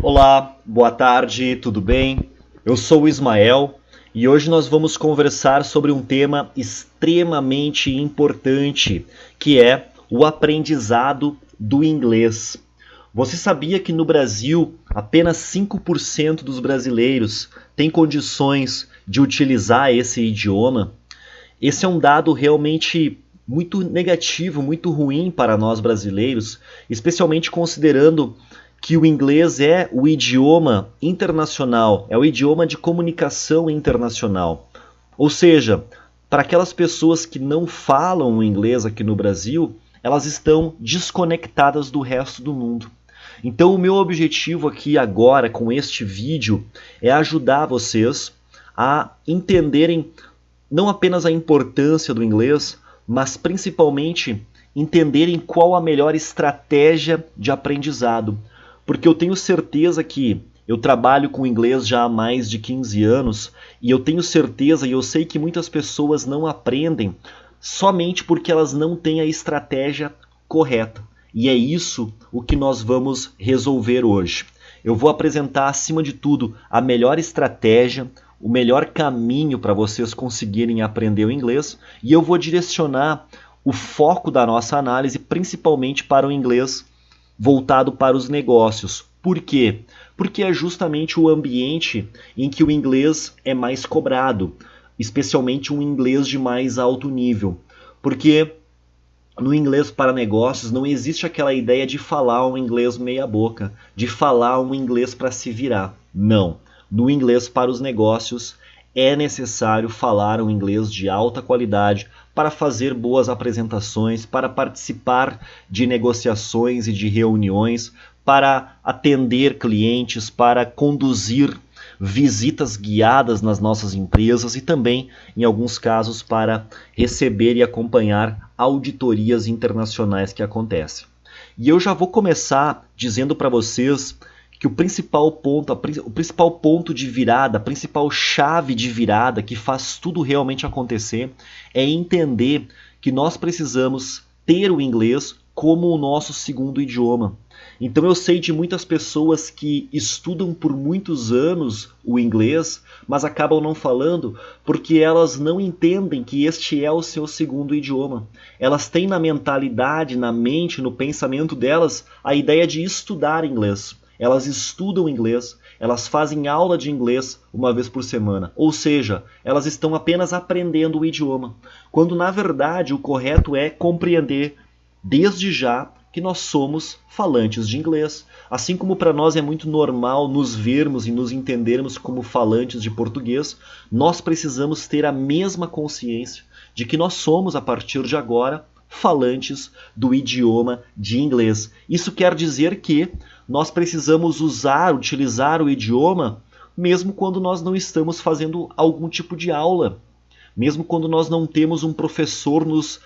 Olá, boa tarde, tudo bem? Eu sou o Ismael e hoje nós vamos conversar sobre um tema extremamente importante, que é o aprendizado do inglês. Você sabia que no Brasil apenas 5% dos brasileiros têm condições de utilizar esse idioma? Esse é um dado realmente muito negativo, muito ruim para nós brasileiros, especialmente considerando que o inglês é o idioma internacional, é o idioma de comunicação internacional. Ou seja, para aquelas pessoas que não falam o inglês aqui no Brasil, elas estão desconectadas do resto do mundo. Então, o meu objetivo aqui agora com este vídeo é ajudar vocês a entenderem não apenas a importância do inglês, mas principalmente entenderem qual a melhor estratégia de aprendizado. Porque eu tenho certeza que eu trabalho com inglês já há mais de 15 anos e eu tenho certeza e eu sei que muitas pessoas não aprendem somente porque elas não têm a estratégia correta. E é isso o que nós vamos resolver hoje. Eu vou apresentar, acima de tudo, a melhor estratégia, o melhor caminho para vocês conseguirem aprender o inglês e eu vou direcionar o foco da nossa análise principalmente para o inglês voltado para os negócios. Por quê? Porque é justamente o ambiente em que o inglês é mais cobrado, especialmente um inglês de mais alto nível. Porque no inglês para negócios não existe aquela ideia de falar um inglês meia boca, de falar um inglês para se virar. Não. No inglês para os negócios é necessário falar um inglês de alta qualidade para fazer boas apresentações, para participar de negociações e de reuniões, para atender clientes, para conduzir visitas guiadas nas nossas empresas e também, em alguns casos, para receber e acompanhar auditorias internacionais que acontecem. E eu já vou começar dizendo para vocês que o principal ponto de virada, a principal chave de virada que faz tudo realmente acontecer é entender que nós precisamos ter o inglês como o nosso segundo idioma. Então eu sei de muitas pessoas que estudam por muitos anos o inglês, mas acabam não falando porque elas não entendem que este é o seu segundo idioma. Elas têm na mentalidade, na mente, no pensamento delas, a ideia de estudar inglês. Elas estudam inglês, elas fazem aula de inglês uma vez por semana. Ou seja, elas estão apenas aprendendo o idioma. Quando na verdade o correto é compreender desde já que nós somos falantes de inglês. Assim como para nós é muito normal nos vermos e nos entendermos como falantes de português, nós precisamos ter a mesma consciência de que nós somos, a partir de agora, falantes do idioma de inglês. Isso quer dizer que nós precisamos utilizar o idioma mesmo quando nós não estamos fazendo algum tipo de aula, mesmo quando nós não temos um professor nos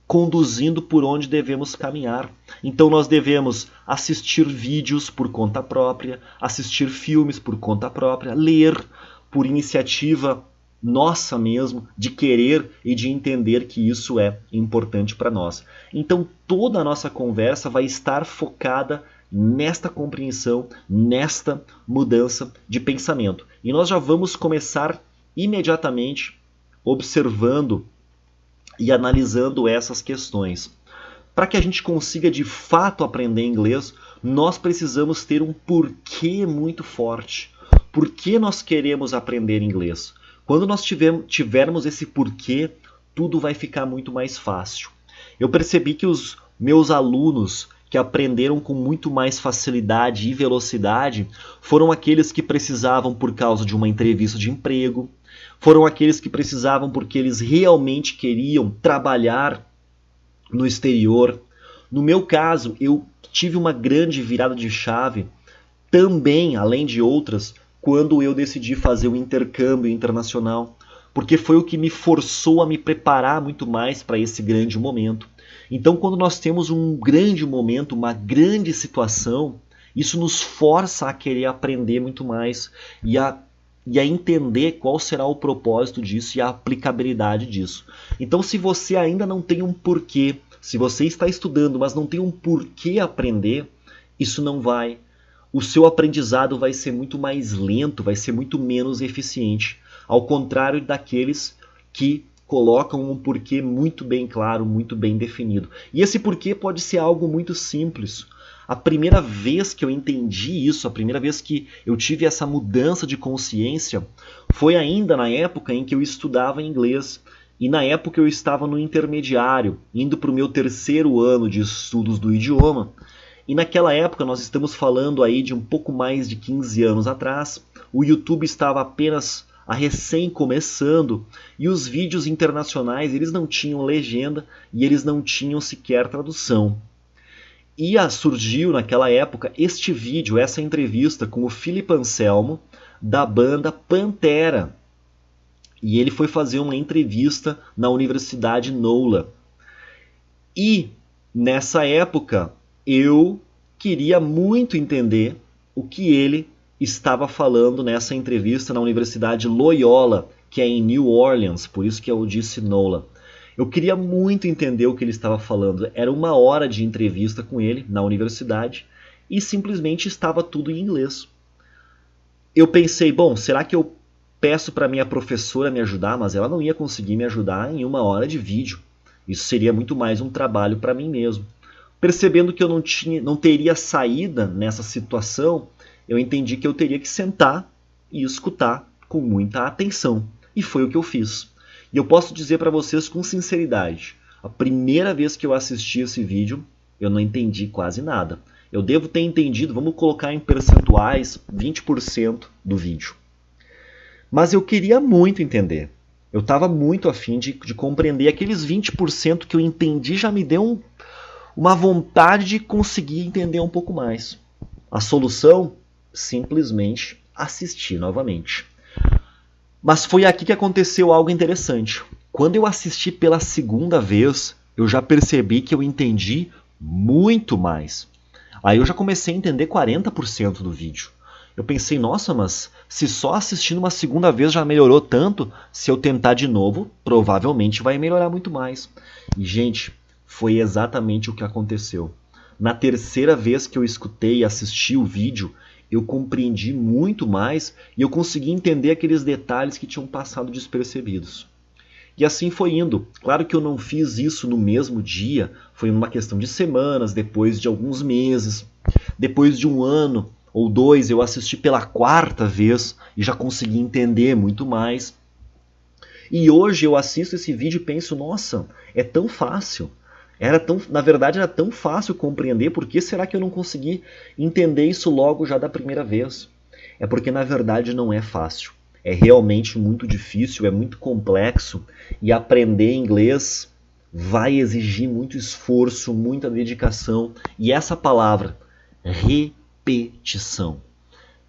conduzindo por onde devemos caminhar. Então nós devemos assistir vídeos por conta própria, assistir filmes por conta própria, ler por iniciativa nossa mesmo, de querer e de entender que isso é importante para nós. Então toda a nossa conversa vai estar focada nesta compreensão, nesta mudança de pensamento. E nós já vamos começar imediatamente observando e analisando essas questões. Para que a gente consiga de fato aprender inglês, nós precisamos ter um porquê muito forte. Por que nós queremos aprender inglês? Quando nós tivermos esse porquê, tudo vai ficar muito mais fácil. Eu percebi que os meus alunos que aprenderam com muito mais facilidade e velocidade foram aqueles que precisavam por causa de uma entrevista de emprego, foram aqueles que precisavam porque eles realmente queriam trabalhar no exterior. No meu caso, eu tive uma grande virada de chave, também, além de outras, quando eu decidi fazer o intercâmbio internacional, porque foi o que me forçou a me preparar muito mais para esse grande momento. Então, quando nós temos um grande momento, uma grande situação, isso nos força a querer aprender muito mais e a entender qual será o propósito disso e a aplicabilidade disso. Então, se você ainda não tem um porquê, se você está estudando, mas não tem um porquê aprender, isso não vai o seu aprendizado vai ser muito mais lento, vai ser muito menos eficiente, ao contrário daqueles que colocam um porquê muito bem claro, muito bem definido. E esse porquê pode ser algo muito simples. A primeira vez que eu entendi isso, a primeira vez que eu tive essa mudança de consciência, foi ainda na época em que eu estudava inglês. E na época eu estava no intermediário, indo para o meu 3º ano de estudos do idioma. E naquela época, nós estamos falando aí de um pouco mais de 15 anos atrás, o YouTube estava apenas a recém começando e os vídeos internacionais eles não tinham legenda e eles não tinham sequer tradução. E surgiu naquela época este vídeo, essa entrevista com o Philip Anselmo da banda Pantera. E ele foi fazer uma entrevista na Universidade NOLA. E nessa época eu queria muito entender o que ele estava falando nessa entrevista na Universidade Loyola, que é em New Orleans, por isso que eu disse NOLA. Eu queria muito entender o que ele estava falando. Era 1 hora de entrevista com ele na universidade e simplesmente estava tudo em inglês. Eu pensei, bom, será que eu peço para minha professora me ajudar? Mas ela não ia conseguir me ajudar em 1 hora de vídeo. Isso seria muito mais um trabalho para mim mesmo. Percebendo que eu não teria saída nessa situação, eu entendi que eu teria que sentar e escutar com muita atenção. E foi o que eu fiz. E eu posso dizer para vocês com sinceridade, a primeira vez que eu assisti esse vídeo, eu não entendi quase nada. Eu devo ter entendido, vamos colocar em percentuais, 20% do vídeo. Mas eu queria muito entender. Eu estava muito afim de compreender. Aqueles 20% que eu entendi já me deu uma vontade de conseguir entender um pouco mais. A solução? Simplesmente assistir novamente. Mas foi aqui que aconteceu algo interessante. Quando eu assisti pela 2ª vez, eu já percebi que eu entendi muito mais. Aí eu já comecei a entender 40% do vídeo. Eu pensei, nossa, mas se só assistindo uma 2ª vez já melhorou tanto, se eu tentar de novo, provavelmente vai melhorar muito mais. E, gente, foi exatamente o que aconteceu. Na 3ª vez que eu escutei e assisti o vídeo, eu compreendi muito mais e eu consegui entender aqueles detalhes que tinham passado despercebidos. E assim foi indo. Claro que eu não fiz isso no mesmo dia, foi uma questão de semanas, depois de alguns meses. Depois de 1 ano ou 2, eu assisti pela 4ª vez e já consegui entender muito mais. E hoje eu assisto esse vídeo e penso, nossa, é tão fácil. Na verdade era tão fácil compreender, por que será que eu não consegui entender isso logo já da primeira vez? É porque na verdade não é fácil. É realmente muito difícil, é muito complexo e aprender inglês vai exigir muito esforço, muita dedicação. E essa palavra, repetição,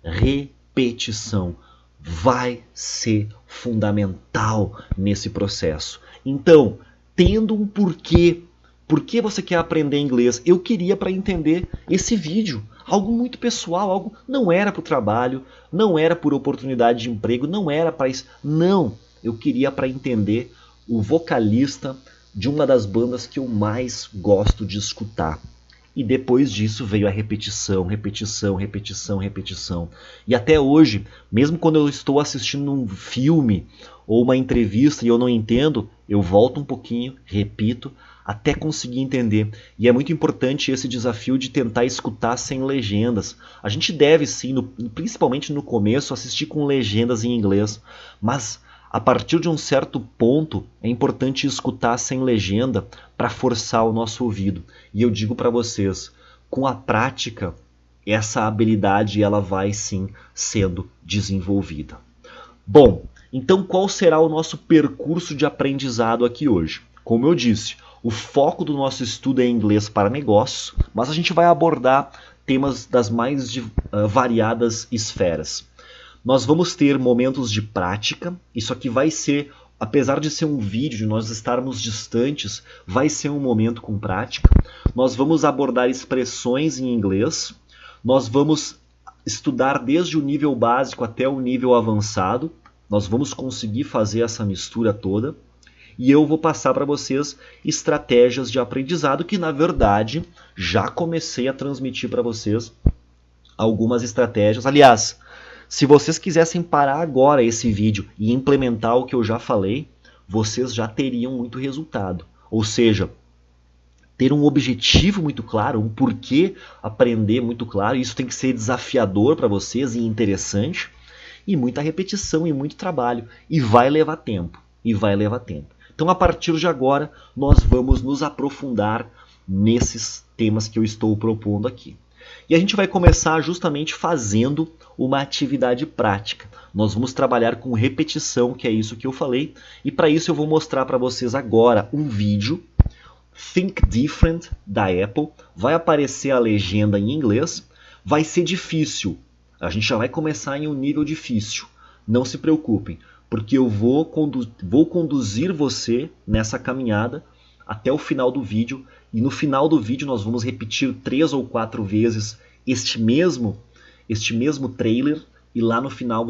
repetição, vai ser fundamental nesse processo. Então, tendo um porquê, por que você quer aprender inglês? Eu queria para entender esse vídeo. Algo muito pessoal, algo não era para o trabalho, não era por oportunidade de emprego, não era para isso. Não, eu queria para entender o vocalista de uma das bandas que eu mais gosto de escutar. E depois disso veio a repetição, repetição, repetição, repetição. E até hoje, mesmo quando eu estou assistindo um filme ou uma entrevista e eu não entendo, eu volto um pouquinho, repito, até conseguir entender. E é muito importante esse desafio de tentar escutar sem legendas. A gente deve sim, principalmente no começo, assistir com legendas em inglês, mas a partir de um certo ponto é importante escutar sem legenda para forçar o nosso ouvido. E eu digo para vocês, com a prática, essa habilidade ela vai sim sendo desenvolvida. Bom, então qual será o nosso percurso de aprendizado aqui hoje? Como eu disse, o foco do nosso estudo é inglês para negócios, mas a gente vai abordar temas das mais variadas esferas. Nós vamos ter momentos de prática, isso aqui vai ser, apesar de ser um vídeo, de nós estarmos distantes, vai ser um momento com prática. Nós vamos abordar expressões em inglês, nós vamos estudar desde o nível básico até o nível avançado, nós vamos conseguir fazer essa mistura toda. E eu vou passar para vocês estratégias de aprendizado que, na verdade, já comecei a transmitir para vocês algumas estratégias. Aliás, se vocês quisessem parar agora esse vídeo e implementar o que eu já falei, vocês já teriam muito resultado. Ou seja, ter um objetivo muito claro, um porquê aprender muito claro, isso tem que ser desafiador para vocês e interessante, e muita repetição e muito trabalho, e vai levar tempo, Então, a partir de agora, nós vamos nos aprofundar nesses temas que eu estou propondo aqui. E a gente vai começar justamente fazendo uma atividade prática. Nós vamos trabalhar com repetição, que é isso que eu falei, e para isso eu vou mostrar para vocês agora um vídeo, Think Different, da Apple. Vai aparecer a legenda em inglês, vai ser difícil. A gente já vai começar em um nível difícil. Não se preocupem, porque eu vou conduzir você nessa caminhada até o final do vídeo. E no final do vídeo nós vamos repetir 3 ou 4 vezes este mesmo trailer. E lá no final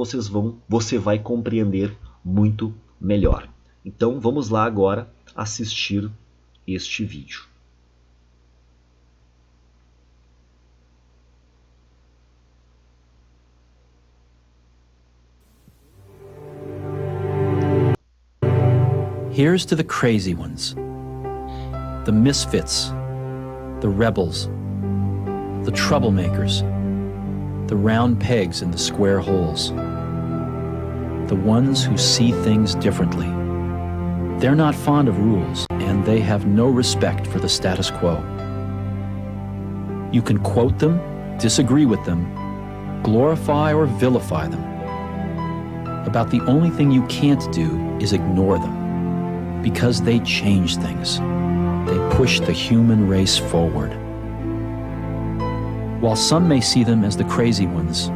você vai compreender muito melhor. Então vamos lá agora assistir este vídeo. Here's to the crazy ones, the misfits, the rebels, the troublemakers, the round pegs in the square holes, the ones who see things differently. They're not fond of rules, and they have no respect for the status quo. You can quote them, disagree with them, glorify or vilify them. About the only thing you can't do is ignore them. Because they change things. They push the human race forward. While some may see them as the crazy ones,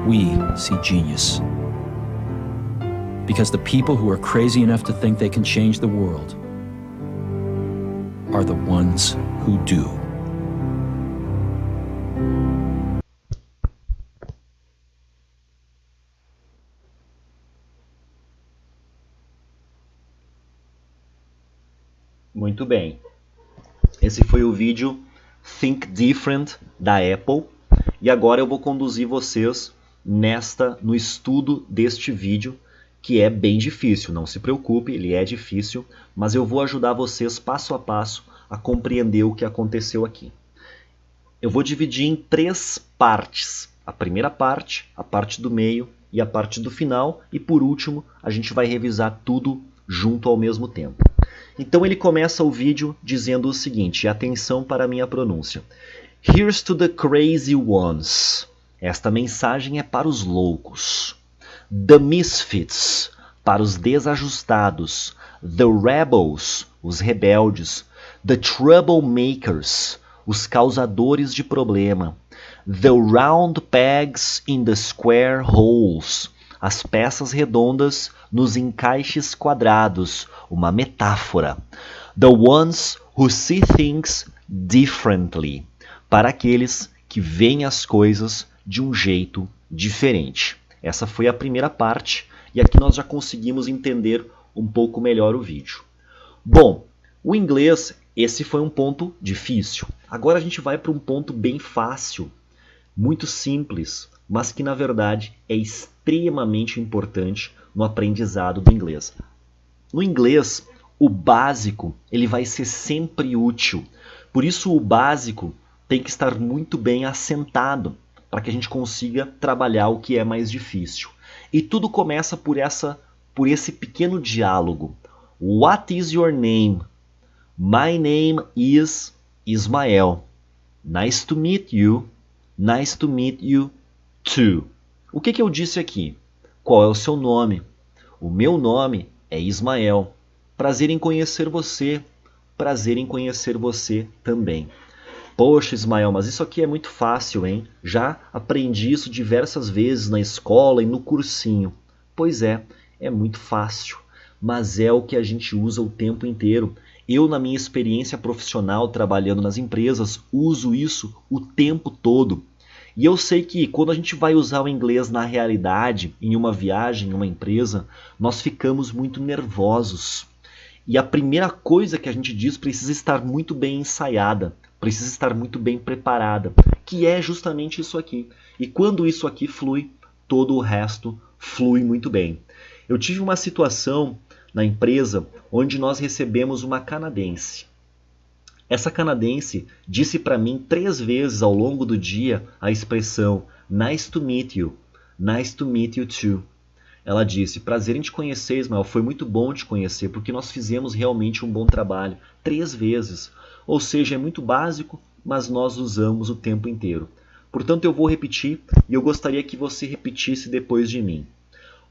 we see genius. Because the people who are crazy enough to think they can change the world are the ones who do. Muito bem. Esse foi o vídeo Think Different da Apple. E agora eu vou conduzir vocês no estudo deste vídeo, que é bem difícil. Não se preocupe, ele é difícil, mas eu vou ajudar vocês passo a passo a compreender o que aconteceu aqui. Eu vou dividir em 3 partes. A primeira parte, a parte do meio e a parte do final. E por último, a gente vai revisar tudo junto ao mesmo tempo. Então ele começa o vídeo dizendo o seguinte, atenção para a minha pronúncia. Here's to the crazy ones. Esta mensagem é para os loucos. The misfits, para os desajustados. The rebels, os rebeldes. The troublemakers, os causadores de problema. The round pegs in the square holes, as peças redondas nos encaixes quadrados, uma metáfora. The ones who see things differently, para aqueles que veem as coisas de um jeito diferente. Essa foi a primeira parte e aqui nós já conseguimos entender um pouco melhor o vídeo. Bom, o inglês, esse foi um ponto difícil. Agora a gente vai para um ponto bem fácil, muito simples, mas que na verdade é extremamente importante no aprendizado do inglês. No inglês, o básico ele vai ser sempre útil. Por isso o básico tem que estar muito bem assentado para que a gente consiga trabalhar o que é mais difícil. E tudo começa por esse pequeno diálogo. What is your name? My name is Ismael. Nice to meet you. Nice to meet you too. O que eu disse aqui? Qual é o seu nome? O meu nome é Ismael. Prazer em conhecer você. Prazer em conhecer você também. Poxa, Ismael, mas isso aqui é muito fácil, hein? Já aprendi isso diversas vezes na escola e no cursinho. Pois é muito fácil, mas é o que a gente usa o tempo inteiro. Eu, na minha experiência profissional trabalhando nas empresas, uso isso o tempo todo. E eu sei que quando a gente vai usar o inglês na realidade, em uma viagem, em uma empresa, nós ficamos muito nervosos. E a primeira coisa que a gente diz precisa estar muito bem ensaiada, precisa estar muito bem preparada, que é justamente isso aqui. E quando isso aqui flui, todo o resto flui muito bem. Eu tive uma situação na empresa onde nós recebemos uma canadense. Essa canadense disse para mim 3 vezes ao longo do dia a expressão "Nice to meet you", "Nice to meet you too". Ela disse: "Prazer em te conhecer, Ismael, foi muito bom te conhecer, porque nós fizemos realmente um bom trabalho", 3 vezes. Ou seja, é muito básico, mas nós usamos o tempo inteiro. Portanto, eu vou repetir e eu gostaria que você repetisse depois de mim.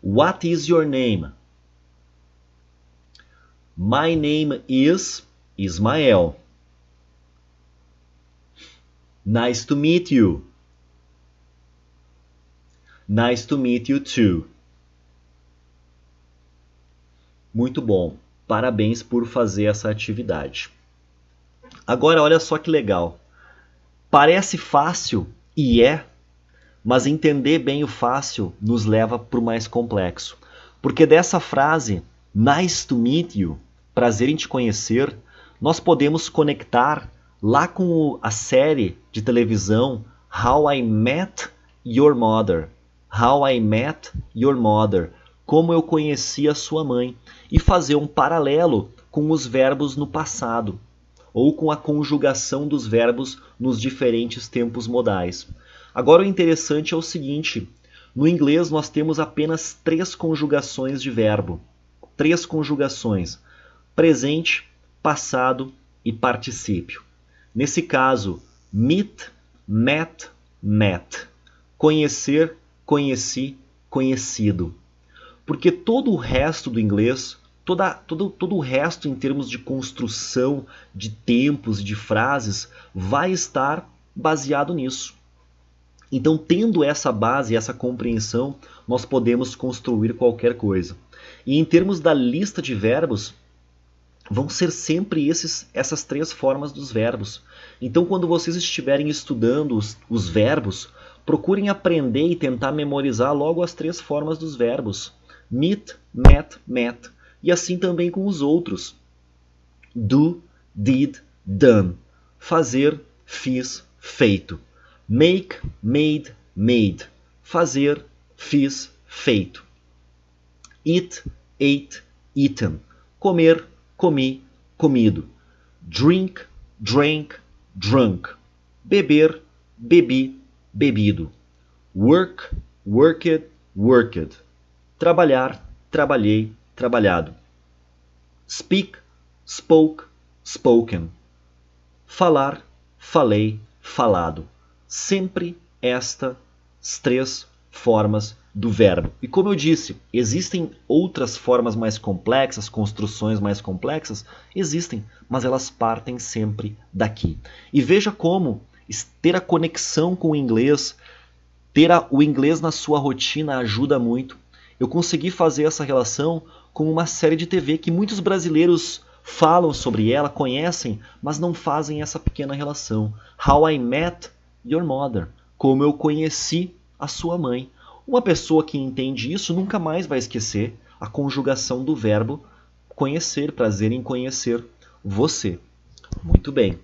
What is your name? My name is Ismael. Nice to meet you. Nice to meet you too. Muito bom. Parabéns por fazer essa atividade. Agora, olha só que legal. Parece fácil e é, mas entender bem o fácil nos leva para o mais complexo. Porque dessa frase, nice to meet you, prazer em te conhecer, nós podemos conectar lá com a série de televisão How I Met Your Mother. How I Met Your Mother. Como eu conheci a sua mãe. E fazer um paralelo com os verbos no passado, ou com a conjugação dos verbos nos diferentes tempos modais. Agora o interessante é o seguinte, no inglês nós temos apenas 3 conjugações de verbo. 3 conjugações, presente, passado e particípio. Nesse caso, meet, met, met. Conhecer, conheci, conhecido. Porque todo o resto do inglês, todo o resto em termos de construção de tempos e de frases vai estar baseado nisso. Então, tendo essa base, essa compreensão, nós podemos construir qualquer coisa. E em termos da lista de verbos, vão ser sempre essas 3 formas dos verbos. Então, quando vocês estiverem estudando os verbos, procurem aprender e tentar memorizar logo as 3 formas dos verbos. Meet, met, met. E assim também com os outros. Do, did, done. Fazer, fiz, feito. Make, made, made. Fazer, fiz, feito. Eat, ate, eaten. Comer, comi, comido. Drink, drank, drunk. Beber, bebi, bebido. Work, worked, worked. Trabalhar, trabalhei, trabalhado. Speak, spoke, spoken. Falar, falei, falado. Sempre estas 3 formas do verbo. E como eu disse, existem outras formas mais complexas, construções mais complexas? Existem, mas elas partem sempre daqui. E veja como ter a conexão com o inglês, ter o inglês na sua rotina ajuda muito. Eu consegui fazer essa relação com uma série de TV que muitos brasileiros falam sobre ela, conhecem, mas não fazem essa pequena relação. How I Met Your Mother. Como eu conheci a sua mãe. Uma pessoa que entende isso nunca mais vai esquecer a conjugação do verbo conhecer, prazer em conhecer você. Muito bem.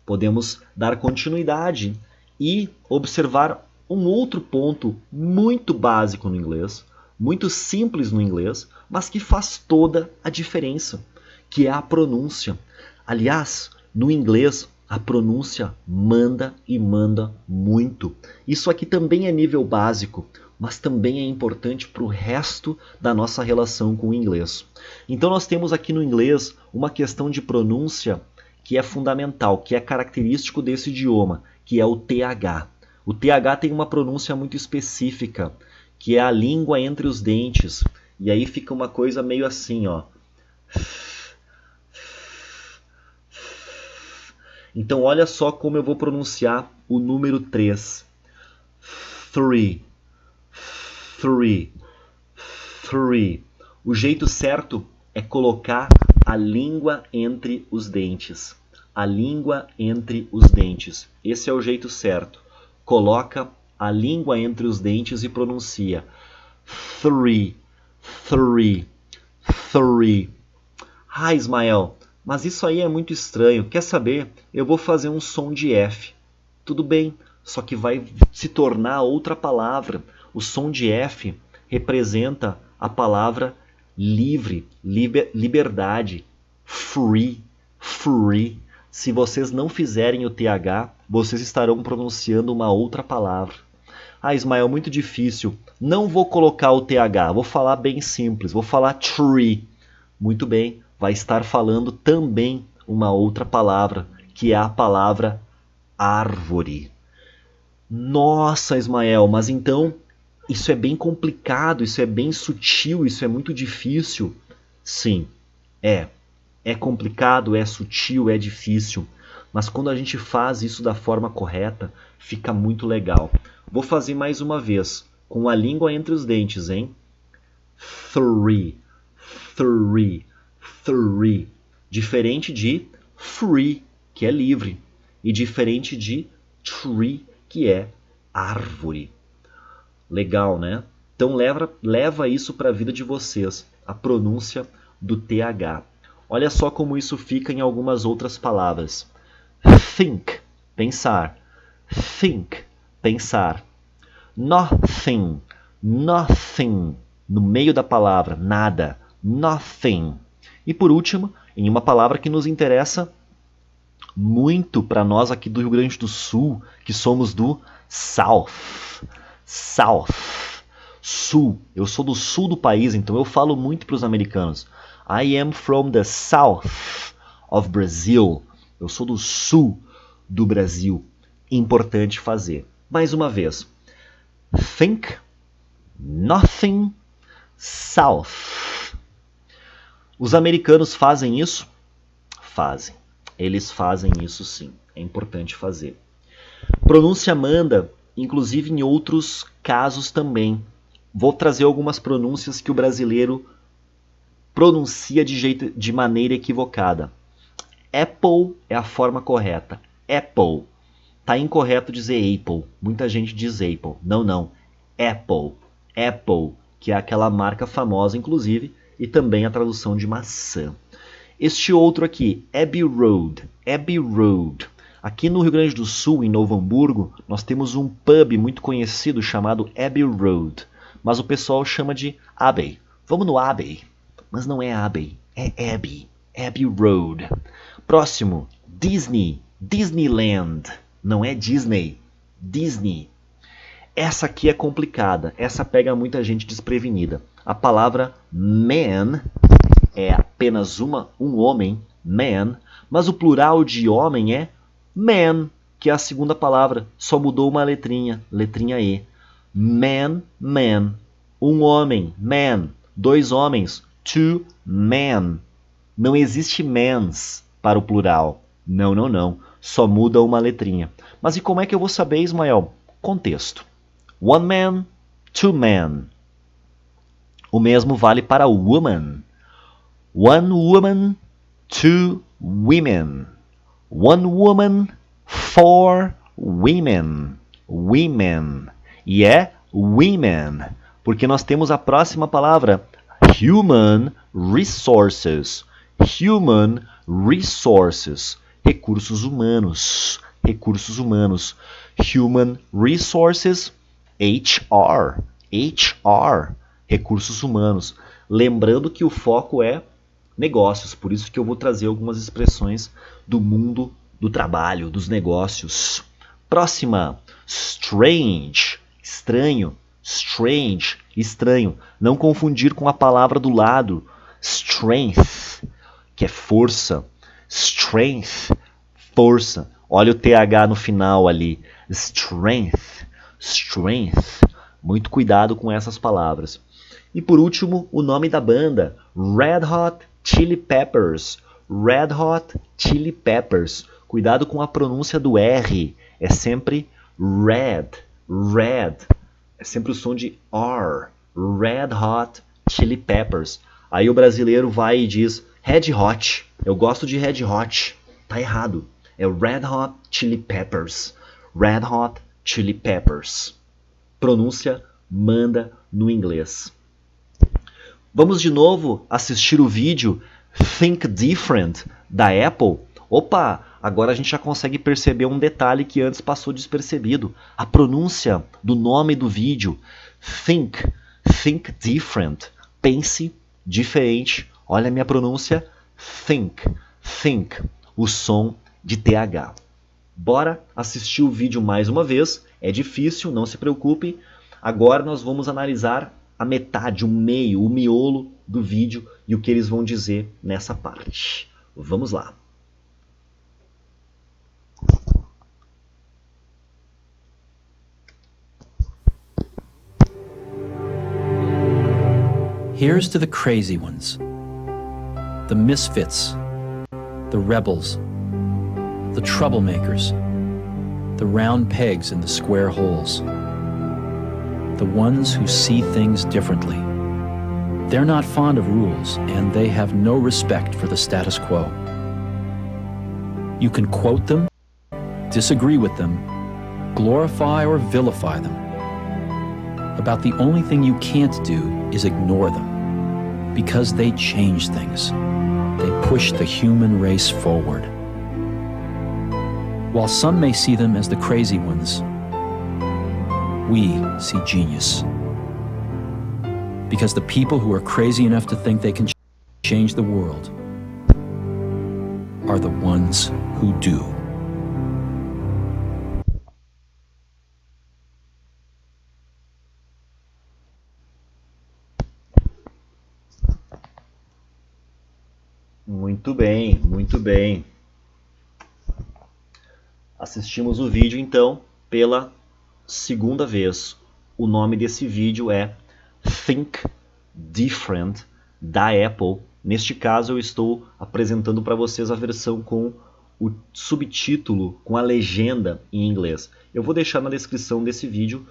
Podemos dar continuidade e observar um outro ponto muito básico no inglês, muito simples no inglês, mas que faz toda a diferença, que é a pronúncia. Aliás, no inglês, a pronúncia manda e manda muito. Isso aqui também é nível básico, mas também é importante para o resto da nossa relação com o inglês. Então nós temos aqui no inglês uma questão de pronúncia que é fundamental, que é característico desse idioma, que é o TH. O TH tem uma pronúncia muito específica, que é a língua entre os dentes. E aí fica uma coisa meio assim, ó. Então olha só como eu vou pronunciar o número 3. Three. Three. Three. O jeito certo é colocar a língua entre os dentes. A língua entre os dentes. Esse é o jeito certo. Coloca a língua entre os dentes e pronuncia. Three. Three. Three. Ah, Ismael, mas isso aí é muito estranho. Quer saber? Eu vou fazer um som de F. Tudo bem, só que vai se tornar outra palavra. O som de F representa a palavra livre, liberdade, free, free. Se vocês não fizerem o TH, vocês estarão pronunciando uma outra palavra. Ah, Ismael, muito difícil. Não vou colocar o TH, vou falar bem simples, vou falar tree. Muito bem, vai estar falando também uma outra palavra, que é a palavra árvore. Nossa, Ismael, mas então isso é bem complicado, isso é bem sutil, isso é muito difícil. Sim, é. É complicado, é sutil, é difícil. Mas quando a gente faz isso da forma correta, fica muito legal. Vou fazer mais uma vez, com a língua entre os dentes, hein? Three, three, three. Diferente de free, que é livre. E diferente de tree, que é árvore. Legal, né? Então leva isso para a vida de vocês, a pronúncia do TH. Olha só como isso fica em algumas outras palavras. Think, pensar. Think, pensar. Nothing, nothing. No meio da palavra, nada. Nothing. E por último, em uma palavra que nos interessa muito para nós aqui do Rio Grande do Sul, que somos do South. South. Sul. Eu sou do sul do país, então eu falo muito para os americanos. I am from the south of Brazil. Eu sou do sul do Brasil. Importante fazer. Mais uma vez. Think, nothing, south. Os americanos fazem isso? Fazem. Eles fazem isso sim. É importante fazer. Pronúncia manda, inclusive em outros casos também. Vou trazer algumas pronúncias que o brasileiro pronuncia de maneira equivocada. Apple é a forma correta. Apple. Tá incorreto dizer Apple. Muita gente diz Apple. Não, não. Apple. Apple, que é aquela marca famosa, inclusive, e também a tradução de maçã. Este outro aqui, Abbey Road. Abbey Road. Aqui no Rio Grande do Sul, em Novo Hamburgo, nós temos um pub muito conhecido chamado Abbey Road. Mas o pessoal chama de Abbey. Vamos no Abbey. Mas não é Abbey, é Abbey. Abbey Road. Próximo, Disney. Disneyland. Não é Disney. Disney. Essa aqui é complicada. Essa pega muita gente desprevenida. A palavra man é apenas um homem, man, mas o plural de homem é man, que é a segunda palavra. Só mudou uma letrinha, letrinha E. Man, man. Um homem, man. Dois homens, two men. Não existe mens para o plural. Não, não, não. Só muda uma letrinha. Mas e como é que eu vou saber, Ismael? Contexto. One man, two men. O mesmo vale para woman. One woman, two women. One woman, four women. Women. E é women. Porque nós temos a próxima palavra, human resources. Human resources. Recursos humanos. Recursos humanos. Human resources, HR. HR. Recursos humanos. Lembrando que o foco é negócios. Por isso que eu vou trazer algumas expressões do mundo do trabalho, dos negócios. Próxima. Strange. Estranho. Strange. Estranho. Não confundir com a palavra do lado. Strength, que é força. Strength. Força. Olha o TH no final ali. Strength. Strength. Muito cuidado com essas palavras. E por último, o nome da banda. Red Hot Chili Peppers. Red Hot Chili Peppers. Cuidado com a pronúncia do R. É sempre red. Red. É sempre o som de R. Red Hot Chili Peppers. Aí o brasileiro vai e diz Red Hot. Eu gosto de Red Hot. Tá errado. É Red Hot Chili Peppers. Red Hot Chili Peppers. Pronúncia manda no inglês. Vamos de novo assistir o vídeo Think Different da Apple. Opa, Agora a gente já consegue perceber um detalhe que antes passou despercebido. A pronúncia do nome do vídeo. Think. Think different. Pense diferente. Olha a minha pronúncia. Think. Think. O som de TH. Bora assistir o vídeo mais uma vez. É difícil, não se preocupe. Agora nós vamos analisar a metade, o meio, o miolo do vídeo e o que eles vão dizer nessa parte. Vamos lá. Here's to the crazy ones, the misfits, the rebels, the troublemakers, the round pegs in the square holes, the ones who see things differently. They're not fond of rules, and they have no respect for the status quo. You can quote them, disagree with them, glorify or vilify them. About the only thing you can't do is ignore them, because they change things. They push the human race forward. While some may see them as the crazy ones, we see genius. Because the people who are crazy enough to think they can change the world are the ones who do. Muito bem, muito bem. Assistimos o vídeo então pela segunda vez. O nome desse vídeo é Think Different, da Apple. Neste caso eu estou apresentando para vocês a versão com o subtítulo, com a legenda em inglês. Eu vou deixar na descrição desse vídeo,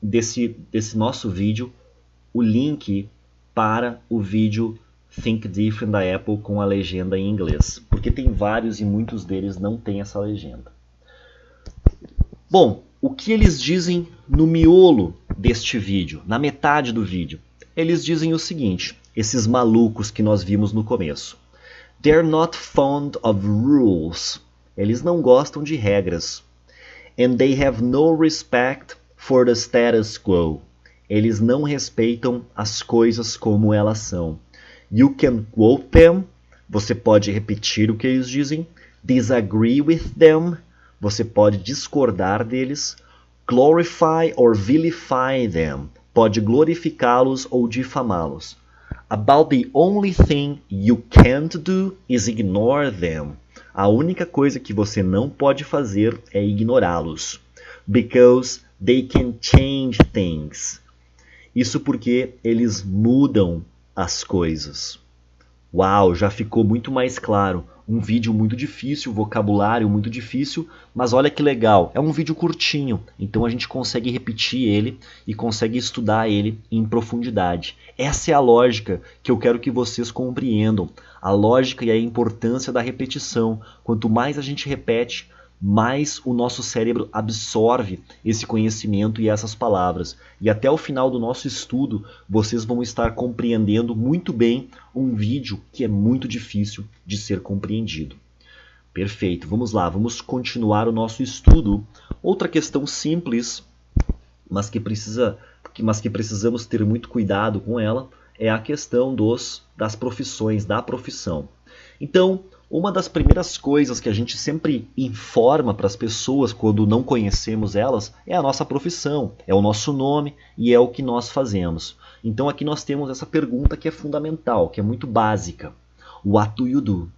desse nosso vídeo, o link para o vídeo Think Different da Apple com a legenda em inglês, porque tem vários e muitos deles não têm essa legenda. Bom, o que eles dizem no miolo deste vídeo, na metade do vídeo? Eles dizem o seguinte, esses malucos que nós vimos no começo. They're not fond of rules. Eles não gostam de regras. And they have no respect for the status quo. Eles não respeitam as coisas como elas são. You can quote them. Você pode repetir o que eles dizem. Disagree with them. Você pode discordar deles. Glorify or vilify them. Pode glorificá-los ou difamá-los. About the only thing you can't do is ignore them. A única coisa que você não pode fazer é ignorá-los. Because they can change things. Isso porque eles mudam as coisas. Uau, já ficou muito mais claro. Um vídeo muito difícil, vocabulário muito difícil, mas olha que legal, é um vídeo curtinho, então a gente consegue repetir ele e consegue estudar ele em profundidade. Essa é a lógica que eu quero que vocês compreendam, a lógica e a importância da repetição. Quanto mais a gente repete, mais o nosso cérebro absorve esse conhecimento e essas palavras. E até o final do nosso estudo, vocês vão estar compreendendo muito bem um vídeo que é muito difícil de ser compreendido. Perfeito, vamos lá, vamos continuar o nosso estudo. Outra questão simples, mas que precisamos ter muito cuidado com ela, é a questão das profissões, da profissão. Então, uma das primeiras coisas que a gente sempre informa para as pessoas quando não conhecemos elas é a nossa profissão, é o nosso nome e é o que nós fazemos. Então aqui nós temos essa pergunta que é fundamental, que é muito básica. What do you do?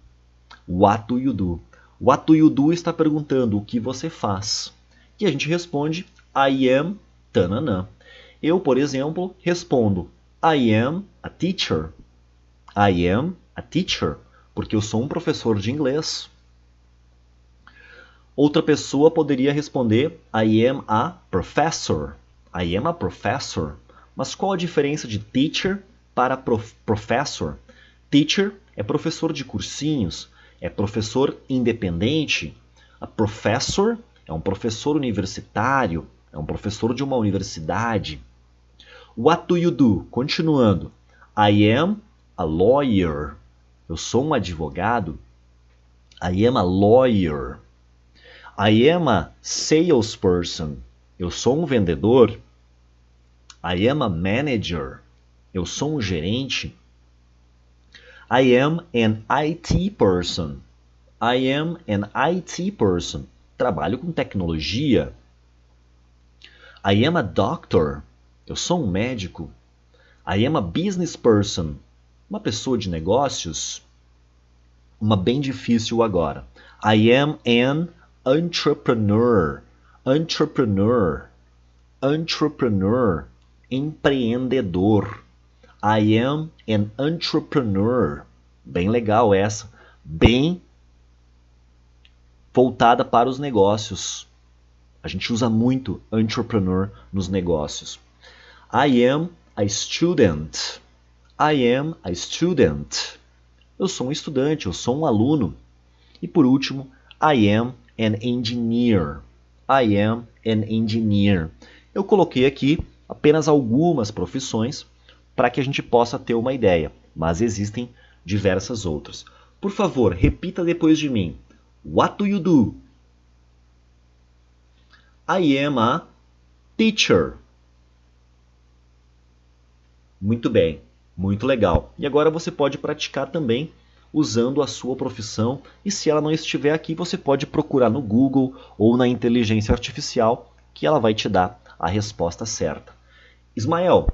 What do you do? What do you do está perguntando o que você faz. E a gente responde I am tananã. Eu, por exemplo, respondo I am a teacher. I am a teacher. Porque eu sou um professor de inglês. Outra pessoa poderia responder I am a professor. I am a professor. Mas qual a diferença de teacher para professor? Teacher é professor de cursinhos, é professor independente. A professor é um professor universitário, é um professor de uma universidade. What do you do? Continuando. I am a lawyer. Eu sou um advogado. I am a lawyer. I am a salesperson. Eu sou um vendedor. I am a manager. Eu sou um gerente. I am an IT person. I am an IT person. Trabalho com tecnologia. I am a doctor. Eu sou um médico. I am a business person. Uma pessoa de negócios. Uma bem difícil agora. I am an entrepreneur. Entrepreneur. Entrepreneur. Empreendedor. I am an entrepreneur. Bem legal essa. Bem voltada para os negócios. A gente usa muito entrepreneur nos negócios. I am a student. I am a student. Eu sou um estudante, eu sou um aluno. E por último, I am an engineer. I am an engineer. Eu coloquei aqui apenas algumas profissões para que a gente possa ter uma ideia, mas existem diversas outras. Por favor, repita depois de mim. What do you do? I am a teacher. Muito bem, muito legal. E agora você pode praticar também usando a sua profissão, e se ela não estiver aqui, você pode procurar no Google ou na inteligência artificial, que ela vai te dar a resposta certa. Ismael,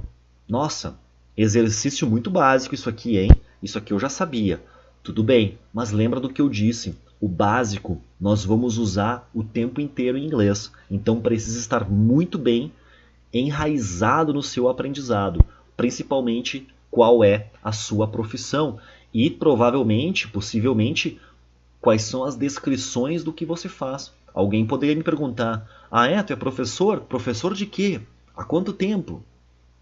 nossa, exercício muito básico isso aqui, hein? Isso aqui eu já sabia. Tudo bem, mas lembra do que eu disse. O básico nós vamos usar o tempo inteiro em inglês. Então precisa estar muito bem enraizado no seu aprendizado. Principalmente qual é a sua profissão. E provavelmente, possivelmente, quais são as descrições do que você faz. Alguém poderia me perguntar, tu é professor? Professor de quê? Há quanto tempo?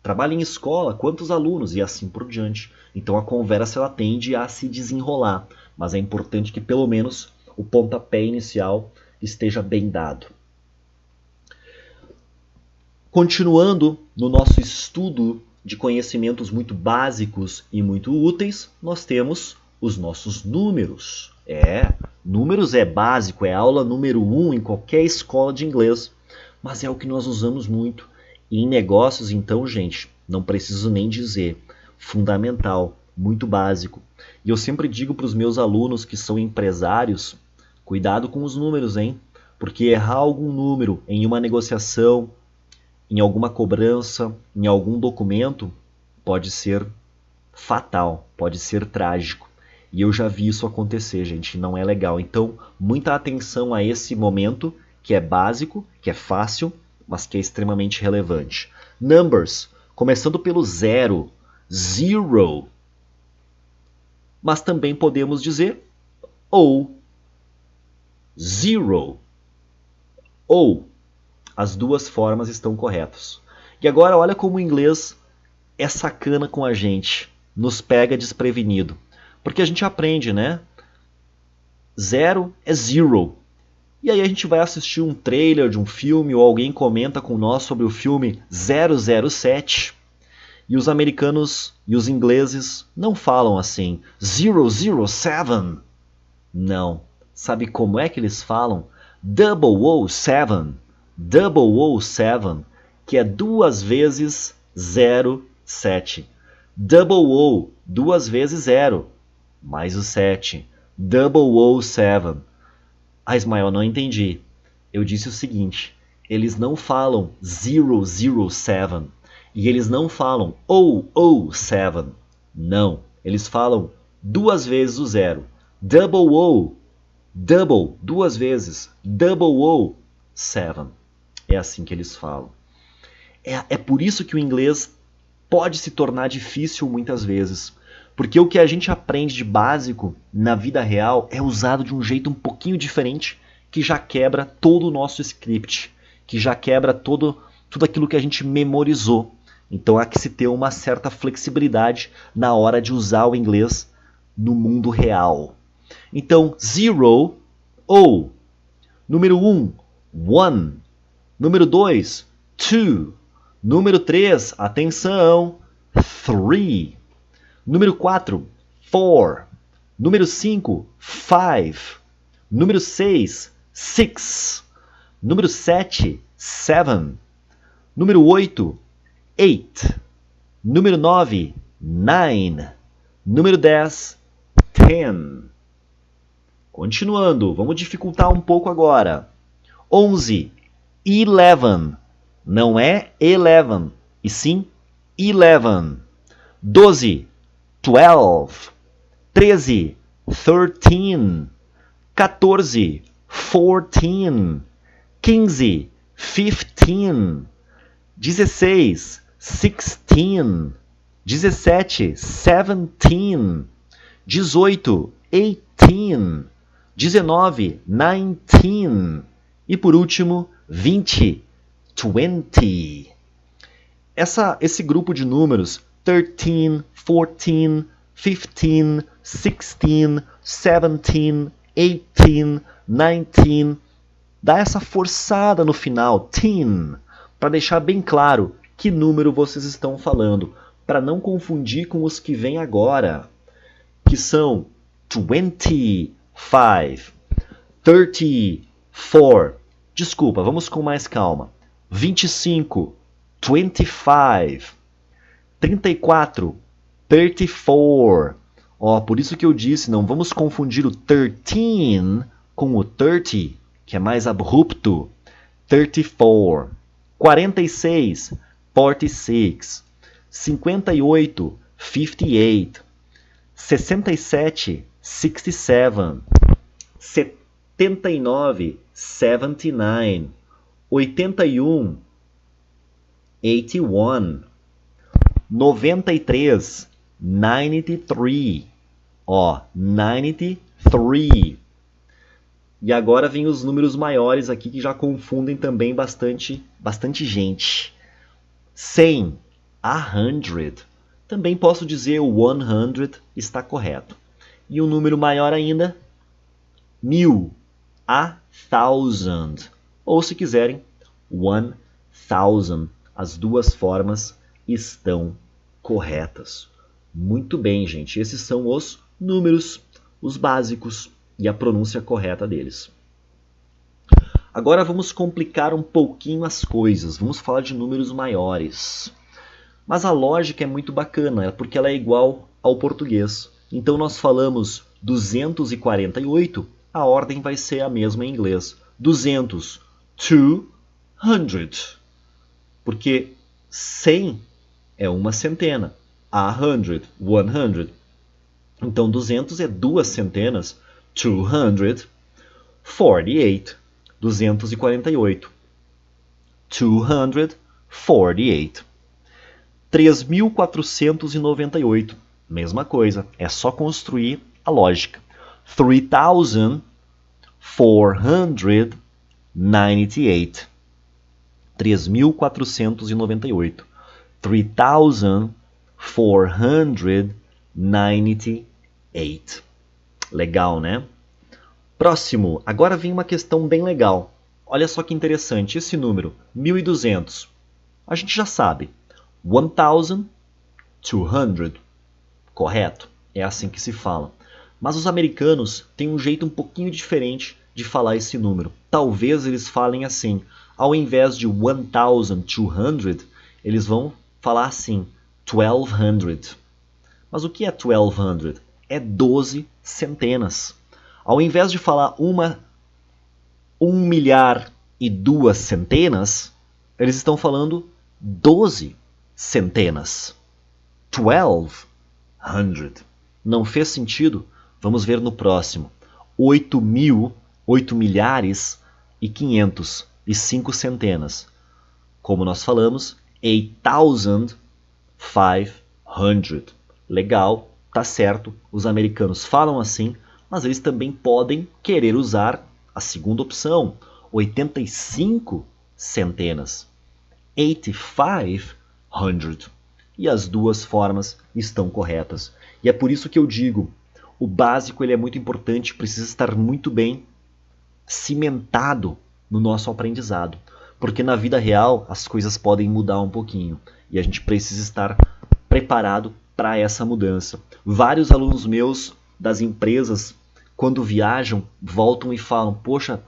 Trabalha em escola? Quantos alunos? E assim por diante. Então a conversa ela tende a se desenrolar, mas é importante que pelo menos o pontapé inicial esteja bem dado. Continuando no nosso estudo de conhecimentos muito básicos e muito úteis, nós temos os nossos números. Números é básico, é aula número 1 em qualquer escola de inglês, mas é o que nós usamos muito. E em negócios, então, gente, não preciso nem dizer, fundamental, muito básico. E eu sempre digo para os meus alunos que são empresários, cuidado com os números, hein? Porque errar algum número em uma negociação, em alguma cobrança, em algum documento, pode ser fatal, pode ser trágico. E eu já vi isso acontecer, gente, não é legal. Então, muita atenção a esse momento, que é básico, que é fácil, mas que é extremamente relevante. Numbers, começando pelo zero, zero. Mas também podemos dizer ou, zero, ou. As duas formas estão corretas. E agora olha como o inglês é sacana com a gente, nos pega desprevenido. Porque a gente aprende, né? Zero é zero. E aí a gente vai assistir um trailer de um filme ou alguém comenta com nós sobre o filme 007. E os americanos e os ingleses não falam assim 007. Não. Sabe como é que eles falam? 007. 007, que é 2 vezes 07. Double 2 vezes 0, mais o 7. 007. Ismael, não entendi. Eu disse o seguinte, eles não falam 007 e eles não falam 007. Não, eles falam 2 vezes o 0. Double, 2 vezes, 007. É assim que eles falam. É por isso que o inglês pode se tornar difícil muitas vezes. Porque o que a gente aprende de básico na vida real é usado de um jeito um pouquinho diferente, que já quebra todo o nosso script, que já quebra tudo aquilo que a gente memorizou. Então há que se ter uma certa flexibilidade na hora de usar o inglês no mundo real. Então, zero, ou. Número 1, one. Número 2, two. Número 3, atenção, three. Número 4, four. Número 5, five. Número 6, 6. Número 7, 7. Número 8, 8. Número 9, 9. Número 10, 10. Continuando, vamos dificultar um pouco agora. 11, 11. Não é 11, e sim 11. 12, 12. 13, 13. 14, 14. 15, 15. 16, 16. 17, 17. 18, 18. 19, 19. E por último, 20, 20. Esse grupo de números, 13, 14, 15, 16, 17, 18, 19, dá essa forçada no final, teen, para deixar bem claro que número vocês estão falando, para não confundir com os que vêm agora, que são 25, 34, desculpa, vamos com mais calma, 25, 25, 34, 34. Ó, por isso que eu disse, não vamos confundir o 13 com o 30, que é mais abrupto. 34, 46, 46, 58, 58, 67, 67, 79, 79, 81, 81, 93, 93. Ó, 93. E agora vem os números maiores aqui que já confundem também bastante gente. 100, 100. Também posso dizer o 100 está correto. E um número maior ainda, 1000, 1000. Ou se quiserem, 1000. As duas formas estão corretas. Muito bem, gente. Esses são os números, os básicos e a pronúncia correta deles. Agora vamos complicar um pouquinho as coisas. Vamos falar de números maiores. Mas a lógica é muito bacana, porque ela é igual ao português. Então nós falamos 248, a ordem vai ser a mesma em inglês. 200, 200. Porque 100 é uma centena. 100, 100. Então 200 é duas centenas. 248. 248. 248. 3.498. Mesma coisa. É só construir a lógica. 3.498. 3.498. 3.498. Legal, né? Próximo. Agora vem uma questão bem legal. Olha só que interessante. Esse número, 1.200. A gente já sabe. 1.200. Correto? É assim que se fala. Mas os americanos têm um jeito um pouquinho diferente de falar esse número. Talvez eles falem assim. Ao invés de 1.200, eles vão falar assim, 1.200. Mas o que é 1.200? É 12 centenas. Ao invés de falar 1.000.002 centenas, eles estão falando 12 centenas. 1.200. Não fez sentido? Vamos ver no próximo. 8.000, 8 milhares e 500 e 5 centenas. Como nós falamos, 8.500. Legal, tá certo. Os americanos falam assim, mas eles também podem querer usar a segunda opção, 85 centenas. 8500. E as duas formas estão corretas. E é por isso que eu digo, o básico ele é muito importante, precisa estar muito bem cimentado no nosso aprendizado. Porque na vida real as coisas podem mudar um pouquinho. E a gente precisa estar preparado para essa mudança. Vários alunos meus das empresas quando viajam, voltam e falam: poxa,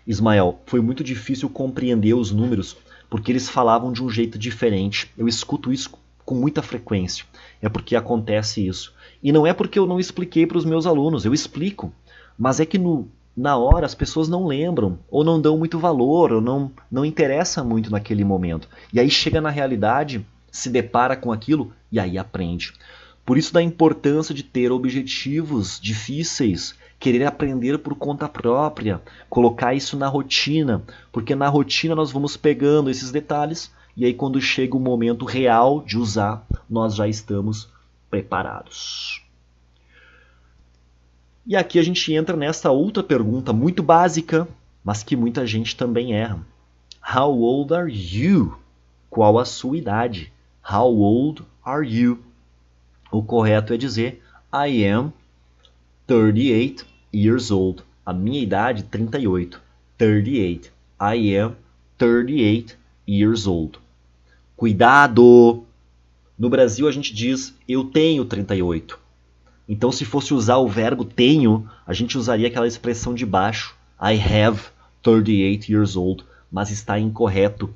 Ismael, foi muito difícil compreender os números porque eles falavam de um jeito diferente. Eu escuto isso com muita frequência. É porque acontece isso. E não é porque eu não expliquei para os meus alunos, eu explico. Mas é que na hora as pessoas não lembram, ou não dão muito valor, ou não interessa muito naquele momento. E aí chega na realidade, se depara com aquilo e aí aprende. Por isso da importância de ter objetivos difíceis, querer aprender por conta própria, colocar isso na rotina, porque na rotina nós vamos pegando esses detalhes e aí quando chega o momento real de usar, nós já estamos preparados. E aqui a gente entra nessa outra pergunta muito básica, mas que muita gente também erra. How old are you? Qual a sua idade? How old are you? O correto é dizer I am 38 years old. A minha idade, 38. 38. I am 38 years old. Cuidado! No Brasil a gente diz eu tenho 38. Então se fosse usar o verbo tenho, a gente usaria aquela expressão de baixo. I have 38 years old. Mas está incorreto.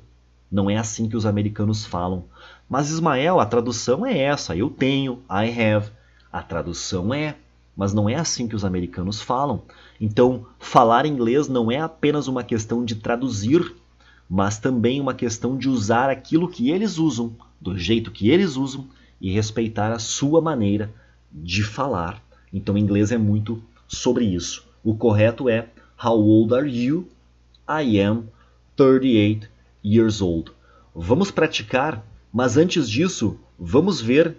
Não é assim que os americanos falam. Mas Ismael, a tradução é essa. Eu tenho, I have. A tradução é, mas não é assim que os americanos falam. Então, falar inglês não é apenas uma questão de traduzir, mas também uma questão de usar aquilo que eles usam, do jeito que eles usam, e respeitar a sua maneira de falar. Então, inglês é muito sobre isso. O correto é How old are you? I am 38 years old. Vamos praticar, mas antes disso, vamos ver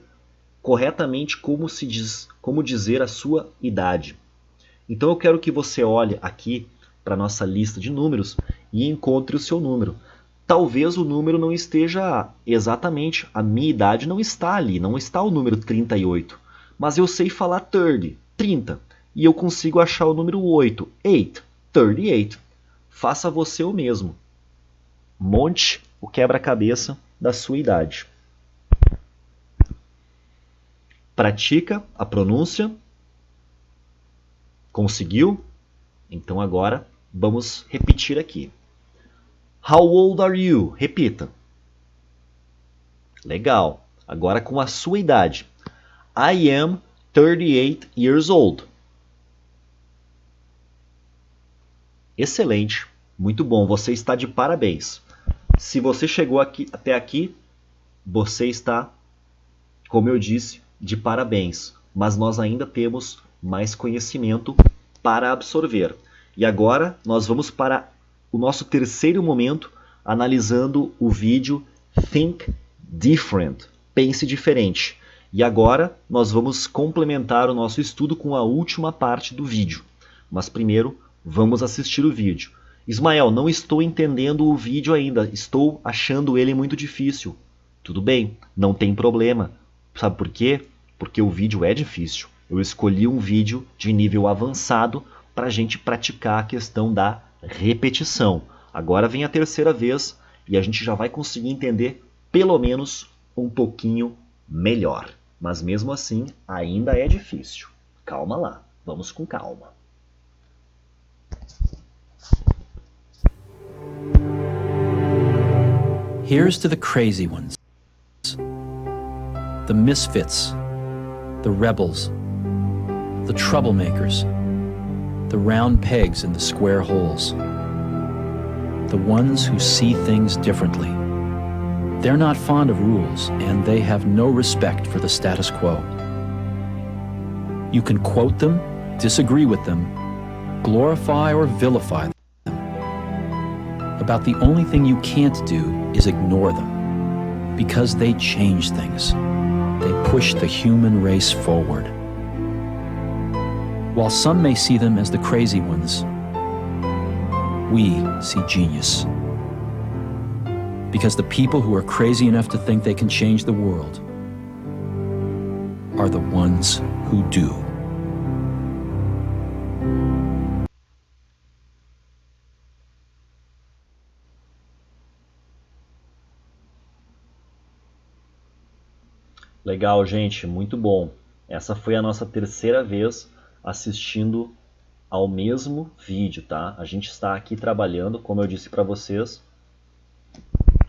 corretamente como dizer a sua idade. Então eu quero que você olhe aqui para a nossa lista de números e encontre o seu número. Talvez o número não esteja exatamente, a minha idade não está ali, não está o número 38, mas eu sei falar 30, e eu consigo achar o número 8, 38. Faça você o mesmo. Monte o quebra-cabeça da sua idade. Pratica a pronúncia. Conseguiu? Então agora vamos repetir aqui. How old are you? Repita. Legal. Agora com a sua idade. I am 38 years old. Excelente. Muito bom. Você está de parabéns. Se você chegou até aqui, você está, como eu disse, de parabéns. Mas nós ainda temos mais conhecimento para absorver. E agora nós vamos para o nosso terceiro momento, analisando o vídeo Think Different. Pense diferente. E agora nós vamos complementar o nosso estudo com a última parte do vídeo. Mas primeiro, vamos assistir o vídeo. Ismael, não estou entendendo o vídeo ainda. Estou achando ele muito difícil. Tudo bem, não tem problema. Sabe por quê? Porque o vídeo é difícil. Eu escolhi um vídeo de nível avançado para a gente praticar a questão da repetição. Agora vem a terceira vez e a gente já vai conseguir entender pelo menos um pouquinho melhor. Mas mesmo assim, ainda é difícil. Calma lá, vamos com calma. Here's to the crazy ones, the misfits, the rebels, the troublemakers, the round pegs in the square holes, the ones who see things differently. They're not fond of rules, and they have no respect for the status quo. You can quote them, disagree with them, glorify or vilify them. About the only thing you can't do is ignore them, because they change things. They push the human race forward. While some may see them as the crazy ones, we see genius. Because the people who are crazy enough to think they can change the world are the ones who do. Legal, gente, muito bom. Essa foi a nossa terceira vez assistindo ao mesmo vídeo, tá? A gente está aqui trabalhando, como eu disse para vocês,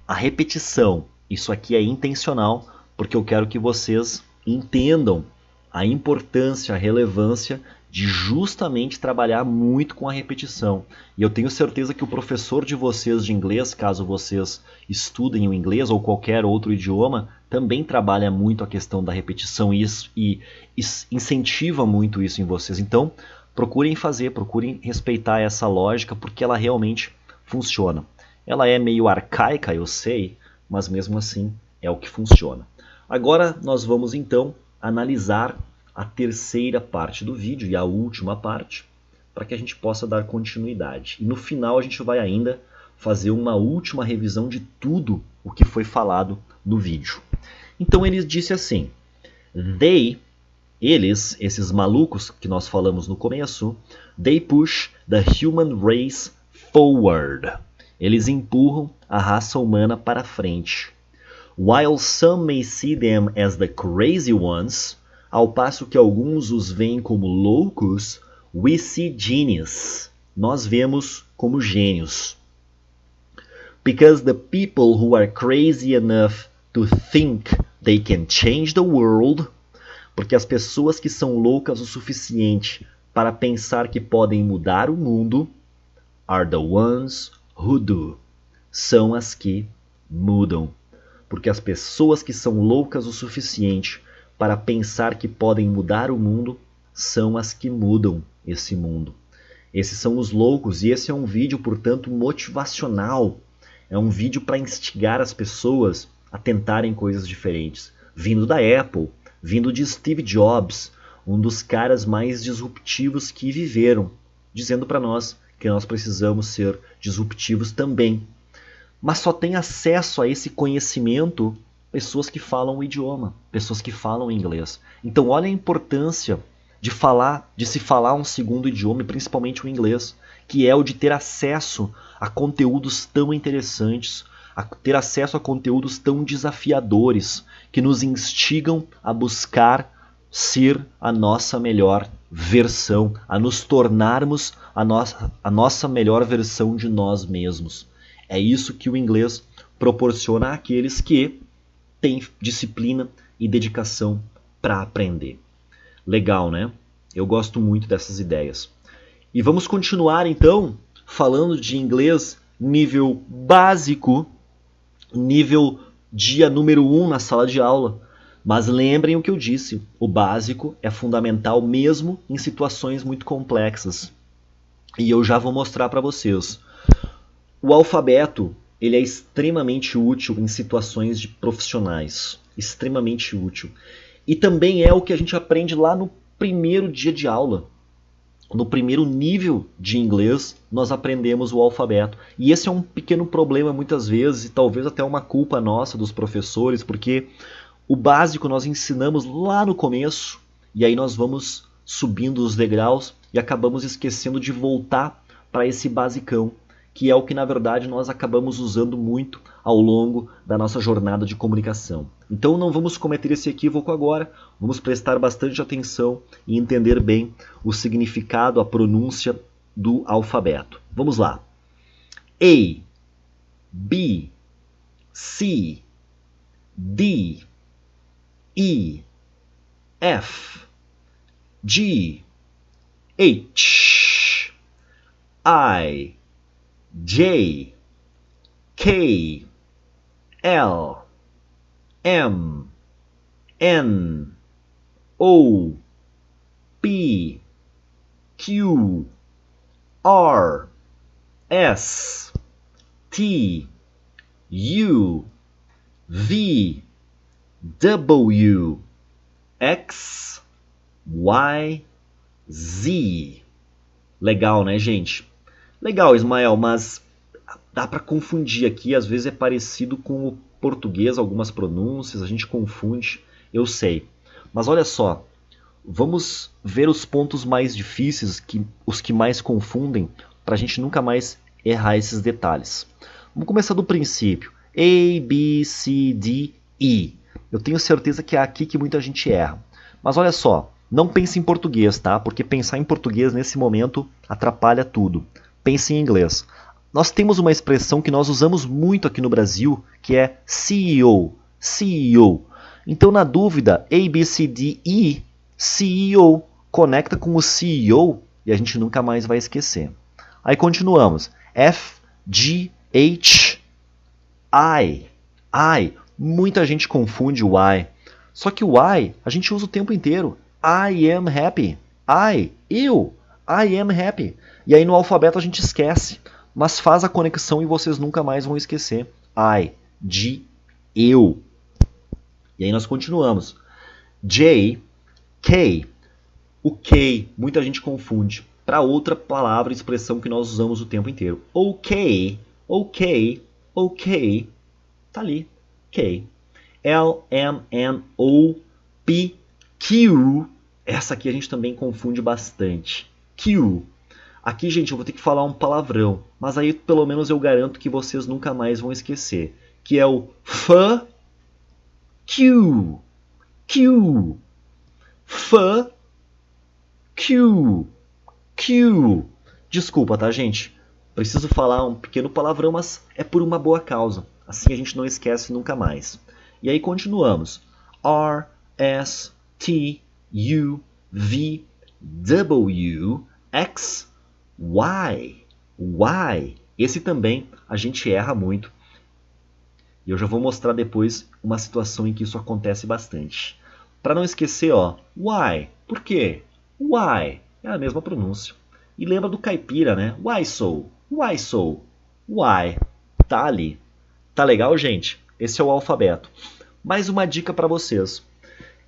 a repetição. Isso aqui é intencional, porque eu quero que vocês entendam a importância, a relevância de justamente trabalhar muito com a repetição. E eu tenho certeza que o professor de vocês de inglês, caso vocês estudem o inglês ou qualquer outro idioma, também trabalha muito a questão da repetição e incentiva muito isso em vocês. Então, procurem fazer, procurem respeitar essa lógica, porque ela realmente funciona. Ela é meio arcaica, eu sei, mas mesmo assim é o que funciona. Agora nós vamos então analisar a terceira parte do vídeo e a última parte, para que a gente possa dar continuidade. E no final a gente vai ainda fazer uma última revisão de tudo o que foi falado no vídeo. Então ele disse assim: eles, esses malucos que nós falamos no começo, they push the human race forward. Eles empurram a raça humana para frente. While some may see them as the crazy ones, ao passo que alguns os veem como loucos, we see genius. Nós vemos como gênios. Because the people who are crazy enough to think they can change the world, porque as pessoas que são loucas o suficiente para pensar que podem mudar o mundo, are the ones who do. São as que mudam. Porque as pessoas que são loucas o suficiente para pensar que podem mudar o mundo são as que mudam esse mundo. Esses são os loucos e esse é um vídeo, portanto, motivacional. É um vídeo para instigar as pessoas a tentarem coisas diferentes. Vindo da Apple, vindo de Steve Jobs, um dos caras mais disruptivos que viveram, dizendo para nós que nós precisamos ser disruptivos também. Mas só tem acesso a esse conhecimento pessoas que falam o idioma, pessoas que falam inglês. Então olha a importância de se falar um segundo idioma, e principalmente o inglês, que é o de ter acesso a conteúdos tão interessantes, a ter acesso a conteúdos tão desafiadores, que nos instigam a buscar ser a nossa melhor versão, a nos tornarmos a nossa melhor versão de nós mesmos. É isso que o inglês proporciona àqueles que têm disciplina e dedicação para aprender. Legal, né? Eu gosto muito dessas ideias. E vamos continuar então falando de inglês nível básico, nível dia número 1 na sala de aula. Mas lembrem o que eu disse, o básico é fundamental mesmo em situações muito complexas. E eu já vou mostrar para vocês. O alfabeto, ele é extremamente útil em situações de profissionais, extremamente útil. E também é o que a gente aprende lá no primeiro dia de aula. No primeiro nível de inglês, nós aprendemos o alfabeto. E esse é um pequeno problema muitas vezes, e talvez até uma culpa nossa dos professores, porque o básico nós ensinamos lá no começo, e aí nós vamos subindo os degraus e acabamos esquecendo de voltar para esse basicão, que é o que na verdade nós acabamos usando muito ao longo da nossa jornada de comunicação. Então não vamos cometer esse equívoco agora, vamos prestar bastante atenção e entender bem o significado, a pronúncia do alfabeto. Vamos lá. A, B, C, D, E, F, G, H, I, J, K, L, M, N, O, P, Q, R, S, T, U, V, W, X, Y, Z. Legal, né, gente? Legal, Ismael, mas dá para confundir aqui, às vezes é parecido com o português, algumas pronúncias, a gente confunde, eu sei. Mas olha só, vamos ver os pontos mais difíceis, os que mais confundem, para a gente nunca mais errar esses detalhes. Vamos começar do princípio. A, B, C, D, E. Eu tenho certeza que é aqui que muita gente erra. Mas olha só, Não pense em português, tá? Porque pensar em português nesse momento atrapalha tudo. Pense em inglês. Nós temos uma expressão que nós usamos muito aqui no Brasil, que é CEO. CEO. Então, na dúvida, A, B, C, D, E, CEO. Conecta com o CEO e a gente nunca mais vai esquecer. Aí continuamos. F, G, H, I. I. Muita gente confunde o I. Só que o I a gente usa o tempo inteiro. I am happy. Eu. I am happy. E aí no alfabeto a gente esquece. Mas faz a conexão e vocês nunca mais vão esquecer. I. De eu. E aí nós continuamos. J. K. O K, muita gente confunde para outra palavra e expressão que nós usamos o tempo inteiro. Ok. Tá ali. K. L, M, N, O, P, Q. Essa aqui a gente também confunde bastante. Q. Aqui, gente, eu vou ter que falar um palavrão, mas aí pelo menos eu garanto que vocês nunca mais vão esquecer, que é o F, Q. Q. F, Q. Q. Desculpa, tá, gente? Preciso falar um pequeno palavrão, mas é por uma boa causa. Assim a gente não esquece nunca mais. E aí continuamos. R, S, T, U, V, W, X, Y. Y. Esse também a gente erra muito. E eu já vou mostrar depois uma situação em que isso acontece bastante. Para não esquecer, ó, why. Por quê? Why. É a mesma pronúncia. E lembra do caipira, né? Why so? Why so? Why. Tá ali. Tá legal, gente? Esse é o alfabeto. Mais uma dica para vocês.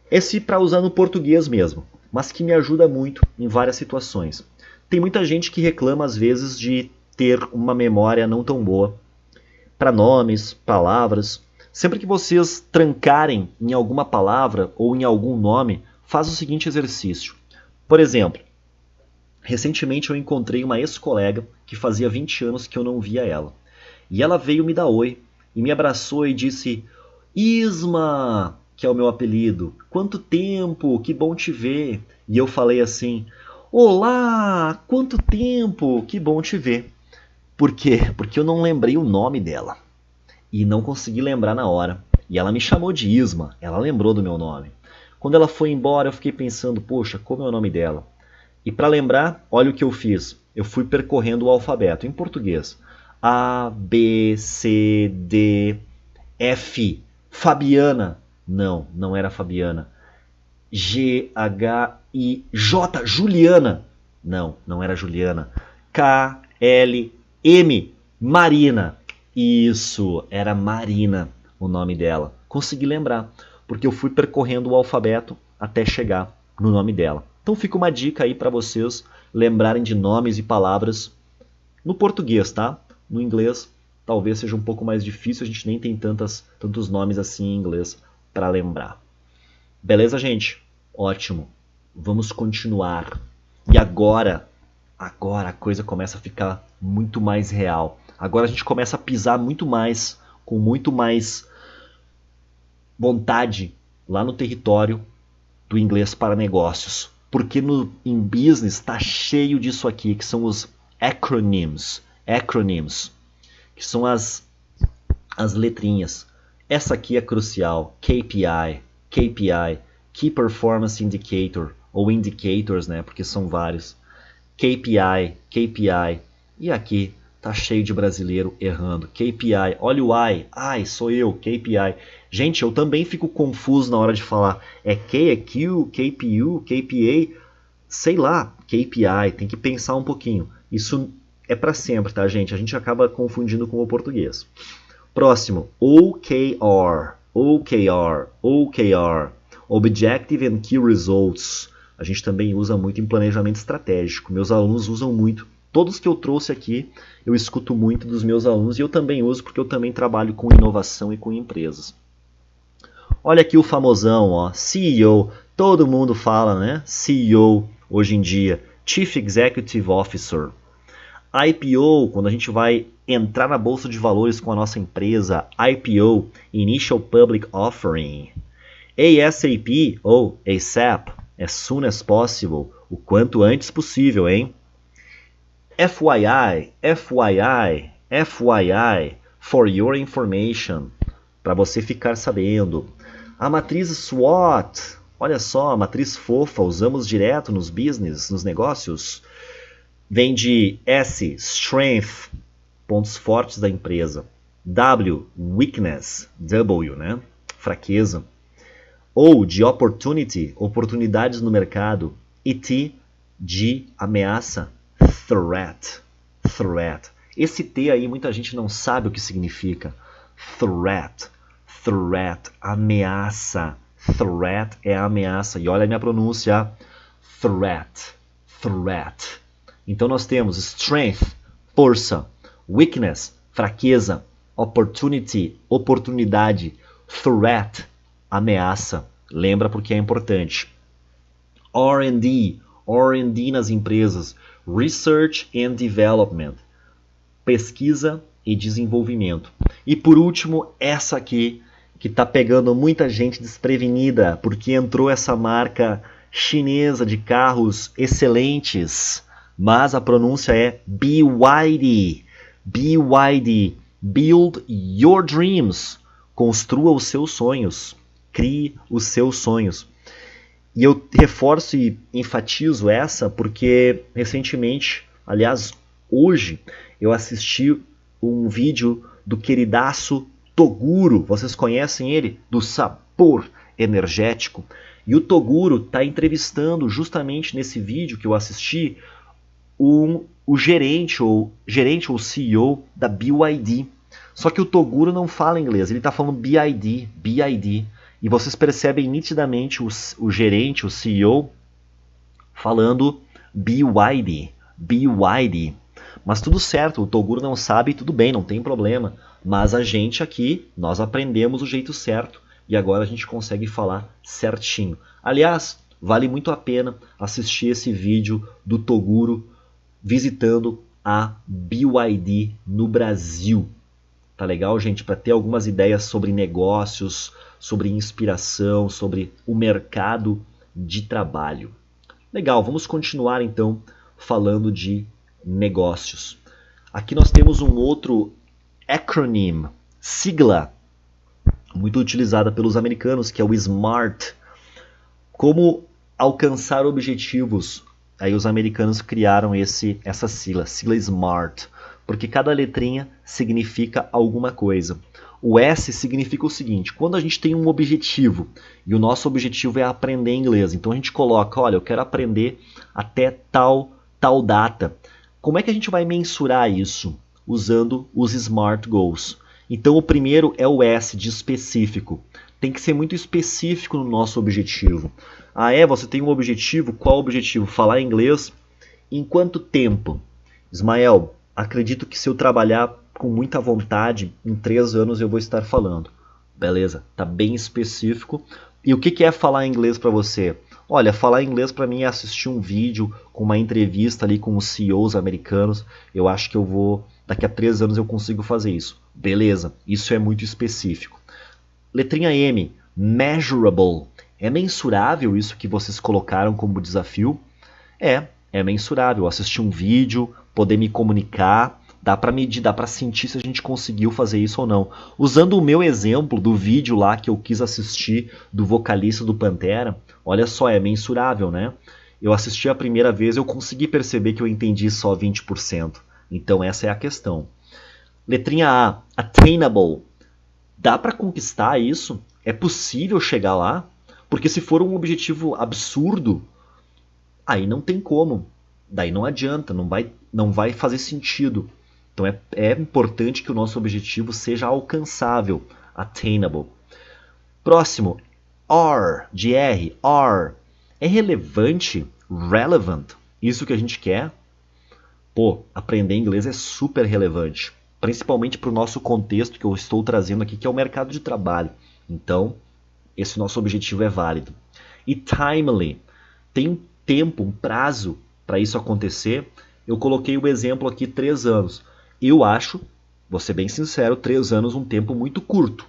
Esse para usar no português mesmo, mas que me ajuda muito em várias situações. Tem muita gente que reclama às vezes de ter uma memória não tão boa para nomes, palavras. Sempre que vocês trancarem em alguma palavra ou em algum nome, faz o seguinte exercício. Por exemplo, recentemente eu encontrei uma ex-colega que fazia 20 anos que eu não via ela. E ela veio me dar oi e me abraçou e disse: Isma, que é o meu apelido, quanto tempo, que bom te ver. E eu falei assim: olá, quanto tempo, que bom te ver. Por quê? Porque eu não lembrei o nome dela e não consegui lembrar na hora. E ela me chamou de Isma, ela lembrou do meu nome. Quando ela foi embora, eu fiquei pensando, poxa, como é o nome dela? E para lembrar, olha o que eu fiz. Eu fui percorrendo o alfabeto em português. A, B, C, D, F. Fabiana. Não, não era Fabiana. G, H, I, J. Juliana. Não, não era Juliana. K, L, M. Marina. Isso, era Marina o nome dela. Consegui lembrar, porque eu fui percorrendo o alfabeto até chegar no nome dela. Então fica uma dica aí para vocês lembrarem de nomes e palavras no português, tá? No inglês talvez seja um pouco mais difícil, a gente nem tem tantos nomes assim em inglês para lembrar. Beleza, gente? Ótimo. Vamos continuar. E agora a coisa começa a ficar muito mais real. Agora a gente começa a pisar muito mais, com muito mais vontade, lá no território do inglês para negócios. Porque em business está cheio disso aqui, que são os acronyms. Acronyms, que são as letrinhas. Essa aqui é crucial. KPI, Key Performance Indicator, ou Indicators, né? Porque são vários. KPI. E aqui tá cheio de brasileiro errando. KPI, olha o I, sou eu, KPI. Gente, eu também fico confuso na hora de falar. É K, é Q, KPU, KPA, sei lá, KPI, tem que pensar um pouquinho. Isso é para sempre, tá, gente? A gente acaba confundindo com o português. Próximo, OKR, Objective and Key Results. A gente também usa muito em planejamento estratégico. Meus alunos usam muito. Todos que eu trouxe aqui, eu escuto muito dos meus alunos e eu também uso porque eu também trabalho com inovação e com empresas. Olha aqui o famosão, ó, CEO. Todo mundo fala, né? CEO hoje em dia. Chief Executive Officer. IPO, quando a gente vai entrar na bolsa de valores com a nossa empresa. IPO, Initial Public Offering. ASAP ou ASAP, As soon as possible, o quanto antes possível, hein? FYI, FYI, FYI, for your information, para você ficar sabendo. A matriz SWOT, olha só, a matriz fofa, usamos direto nos business, nos negócios. Vem de S, strength, pontos fortes da empresa. W, weakness, W, né? Fraqueza. O, de opportunity, oportunidades no mercado. E T, de ameaça, threat, threat. Esse T aí muita gente não sabe o que significa. Threat, threat, ameaça. Threat é ameaça. E olha a minha pronúncia. Threat, threat. Então nós temos strength, força, weakness, fraqueza, opportunity, oportunidade, threat, ameaça. Lembra porque é importante. R&D, R&D nas empresas, Research and Development, pesquisa e desenvolvimento. E por último, essa aqui, que está pegando muita gente desprevenida, porque entrou essa marca chinesa de carros excelentes, mas a pronúncia é BYD. BYD, Build Your Dreams, construa os seus sonhos, crie os seus sonhos. E eu reforço e enfatizo essa porque recentemente, aliás, hoje, eu assisti um vídeo do queridaço Toguro. Vocês conhecem ele? Do Sabor Energético. E o Toguro está entrevistando justamente nesse vídeo que eu assisti o gerente ou CEO da BYD. Só que o Toguro não fala inglês, ele está falando BYD, BYD. E vocês percebem nitidamente o gerente, o CEO, falando BYD, BYD. Mas tudo certo, o Toguro não sabe, tudo bem, não tem problema. Mas a gente aqui, nós aprendemos o jeito certo e agora a gente consegue falar certinho. Aliás, vale muito a pena assistir esse vídeo do Toguro visitando a BYD no Brasil. Tá legal, gente? Para ter algumas ideias sobre negócios, sobre inspiração, sobre o mercado de trabalho. Legal, vamos continuar então falando de negócios. Aqui nós temos um outro acronym, sigla, muito utilizada pelos americanos, que é o SMART. Como alcançar objetivos? Aí os americanos criaram essa sigla SMART, porque cada letrinha significa alguma coisa. O S significa o seguinte: quando a gente tem um objetivo, e o nosso objetivo é aprender inglês, então a gente coloca, olha, eu quero aprender até tal data. Como é que a gente vai mensurar isso? Usando os SMART Goals. Então o primeiro é o S, de específico. Tem que ser muito específico no nosso objetivo. Ah, você tem um objetivo? Qual objetivo? Falar inglês? Em quanto tempo? Ismael, acredito que se eu trabalhar com muita vontade, em 3 anos eu vou estar falando. Beleza, tá bem específico. E o que é falar inglês para você? Olha, falar inglês para mim é assistir um vídeo com uma entrevista ali com os CEOs americanos. Eu acho que daqui a 3 anos eu consigo fazer isso. Beleza, isso é muito específico. Letrinha M, measurable. É mensurável isso que vocês colocaram como desafio? É mensurável. Assistir um vídeo, poder me comunicar, dá para medir, dá para sentir se a gente conseguiu fazer isso ou não. Usando o meu exemplo do vídeo lá que eu quis assistir do vocalista do Pantera, olha só, é mensurável, né? Eu assisti a primeira vez, eu consegui perceber que eu entendi só 20%. Então essa é a questão. Letrinha A, attainable. Dá para conquistar isso? É possível chegar lá? Porque se for um objetivo absurdo, aí não tem como. Daí não adianta, não vai fazer sentido. Então é importante que o nosso objetivo seja alcançável, attainable. Próximo, R, de R, R. É relevante, relevant, isso que a gente quer? Pô, aprender inglês é super relevante, principalmente para o nosso contexto que eu estou trazendo aqui, que é o mercado de trabalho. Então, esse nosso objetivo é válido. E timely, tem um tempo, um prazo para isso acontecer. Eu coloquei o exemplo aqui 3 anos. Eu acho, vou ser bem sincero, 3 anos um tempo muito curto,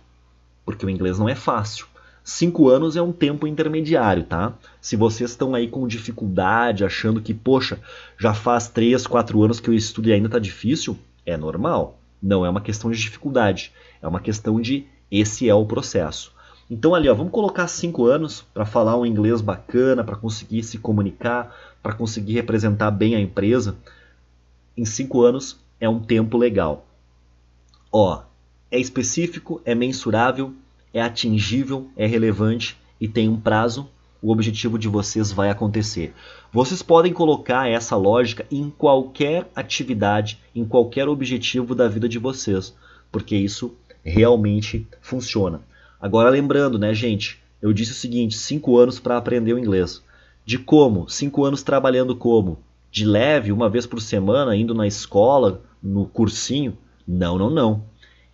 porque o inglês não é fácil. 5 anos é um tempo intermediário, tá? Se vocês estão aí com dificuldade, achando que, poxa, já faz 3, 4 anos que eu estudo e ainda tá difícil, é normal. Não é uma questão de dificuldade, é uma questão de esse é o processo. Então ali, ó, vamos colocar 5 anos para falar um inglês bacana, para conseguir se comunicar, para conseguir representar bem a empresa. Em 5 anos é um tempo legal. Ó, é específico, é mensurável, é atingível, é relevante e tem um prazo. O objetivo de vocês vai acontecer. Vocês podem colocar essa lógica em qualquer atividade, em qualquer objetivo da vida de vocês, porque isso realmente funciona. Agora lembrando, né, gente, eu disse o seguinte, 5 anos para aprender o inglês. De como? 5 anos trabalhando como? De leve, uma vez por semana, indo na escola, no cursinho? Não, não, não.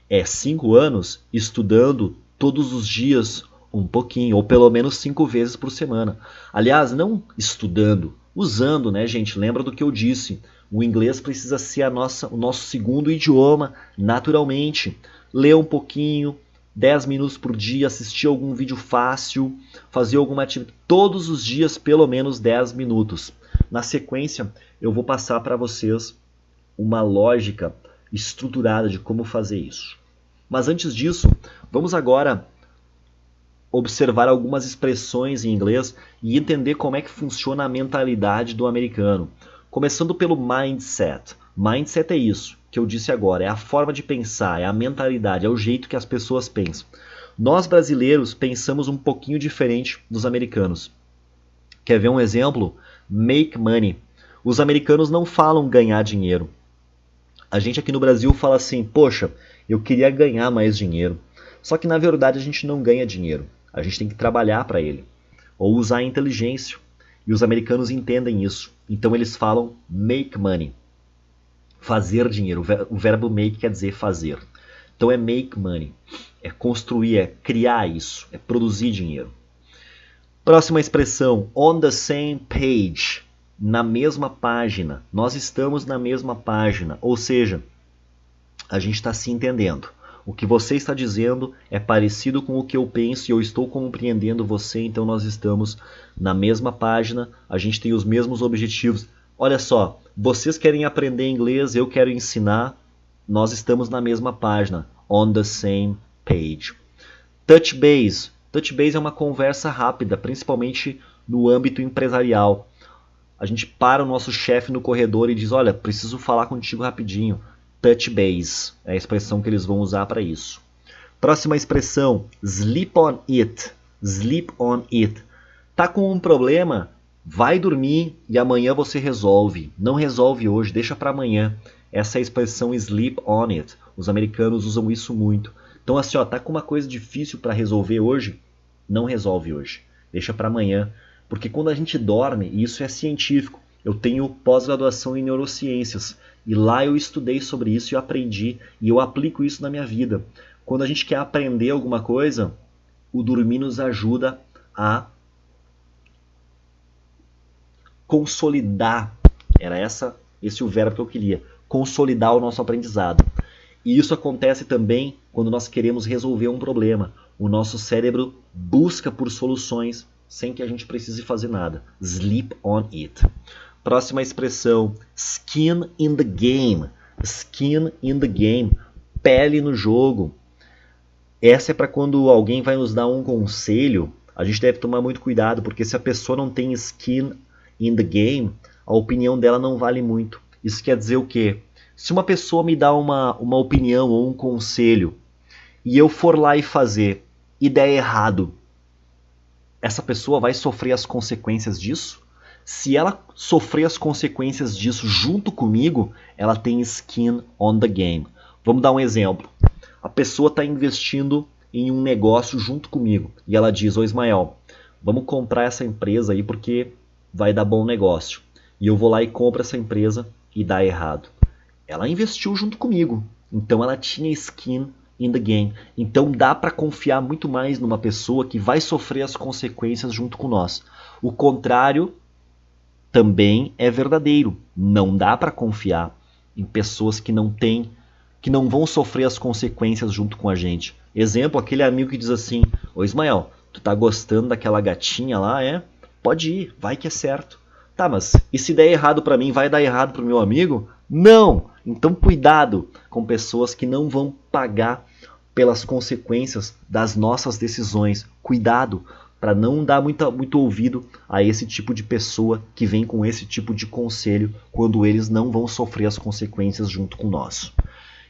É 5 anos estudando todos os dias um pouquinho, ou pelo menos 5 vezes por semana. Aliás, não estudando, usando, né, gente? Lembra do que eu disse? O inglês precisa ser o nosso segundo idioma, naturalmente. Ler um pouquinho, 10 minutos por dia, assistir algum vídeo fácil, fazer alguma atividade, todos os dias pelo menos 10 minutos. Na sequência, eu vou passar para vocês uma lógica estruturada de como fazer isso. Mas antes disso, vamos agora observar algumas expressões em inglês e entender como é que funciona a mentalidade do americano. Começando pelo mindset. Mindset é isso que eu disse agora, é a forma de pensar, é a mentalidade, é o jeito que as pessoas pensam. Nós brasileiros pensamos um pouquinho diferente dos americanos. Quer ver um exemplo? Make money. Os americanos não falam ganhar dinheiro. A gente aqui no Brasil fala assim, poxa, eu queria ganhar mais dinheiro. Só que na verdade a gente não ganha dinheiro. A gente tem que trabalhar para ele. Ou usar a inteligência. E os americanos entendem isso. Então eles falam make money. Fazer dinheiro. O verbo make quer dizer fazer. Então é make money. É construir, é criar isso. É produzir dinheiro. Próxima expressão. On the same page. Na mesma página. Nós estamos na mesma página. Ou seja, a gente está se entendendo. O que você está dizendo é parecido com o que eu penso e eu estou compreendendo você, então nós estamos na mesma página, a gente tem os mesmos objetivos. Olha só, vocês querem aprender inglês, eu quero ensinar, nós estamos na mesma página. On the same page. Touch base. Touch base é uma conversa rápida, principalmente no âmbito empresarial. A gente para o nosso chefe no corredor e diz, olha, preciso falar contigo rapidinho. Touch base é a expressão que eles vão usar para isso. Próxima expressão, sleep on it. Sleep on it. Tá com um problema? Vai dormir e amanhã você resolve. Não resolve hoje, deixa para amanhã. Essa é a expressão sleep on it. Os americanos usam isso muito. Então assim, ó, tá com uma coisa difícil para resolver hoje? Não resolve hoje. Deixa para amanhã. Porque quando a gente dorme, e isso é científico, eu tenho pós-graduação em neurociências e lá eu estudei sobre isso e eu aprendi e eu aplico isso na minha vida. Quando a gente quer aprender alguma coisa, o dormir nos ajuda a consolidar. Era esse o verbo que eu queria. Consolidar o nosso aprendizado. E isso acontece também quando nós queremos resolver um problema. O nosso cérebro busca por soluções sem que a gente precise fazer nada. Sleep on it. Próxima expressão, skin in the game. Skin in the game. Pele no jogo. Essa é para quando alguém vai nos dar um conselho, a gente deve tomar muito cuidado, porque se a pessoa não tem skin in the game, a opinião dela não vale muito. Isso quer dizer o quê? Se uma pessoa me dá uma opinião ou um conselho, e eu for lá e fazer, e der errado, essa pessoa vai sofrer as consequências disso? Se ela sofrer as consequências disso junto comigo, ela tem skin on the game. Vamos dar um exemplo. A pessoa está investindo em um negócio junto comigo. E ela diz, ô Ismael, vamos comprar essa empresa aí porque vai dar bom negócio. E eu vou lá e compro essa empresa e dá errado. Ela investiu junto comigo. Então ela tinha skin in the game. Então dá para confiar muito mais numa pessoa que vai sofrer as consequências junto com nós. O contrário também é verdadeiro. Não dá para confiar em pessoas que não vão sofrer as consequências junto com a gente. Exemplo, aquele amigo que diz assim, ô Ismael, Tu tá gostando daquela gatinha lá, é? Pode ir, vai que é certo. Tá, mas e se der errado pra mim, vai dar errado pro meu amigo? Não! Então cuidado com pessoas que não vão pagar pelas consequências das nossas decisões. Cuidado para não dar muito ouvido a esse tipo de pessoa que vem com esse tipo de conselho quando eles não vão sofrer as consequências junto com nós.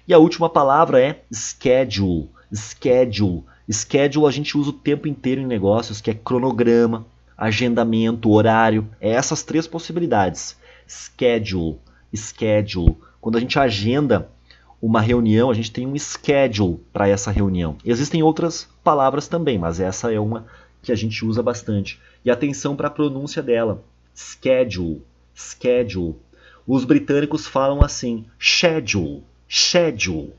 E a última palavra é schedule. Schedule. Schedule a gente usa o tempo inteiro em negócios, que é cronograma, agendamento, horário. É essas três possibilidades. Schedule. Schedule. Quando a gente agenda uma reunião, a gente tem um schedule para essa reunião. Existem outras palavras também, mas essa é uma que a gente usa bastante. E atenção para a pronúncia dela. Schedule. Schedule. Os britânicos falam assim, schedule. Schedule.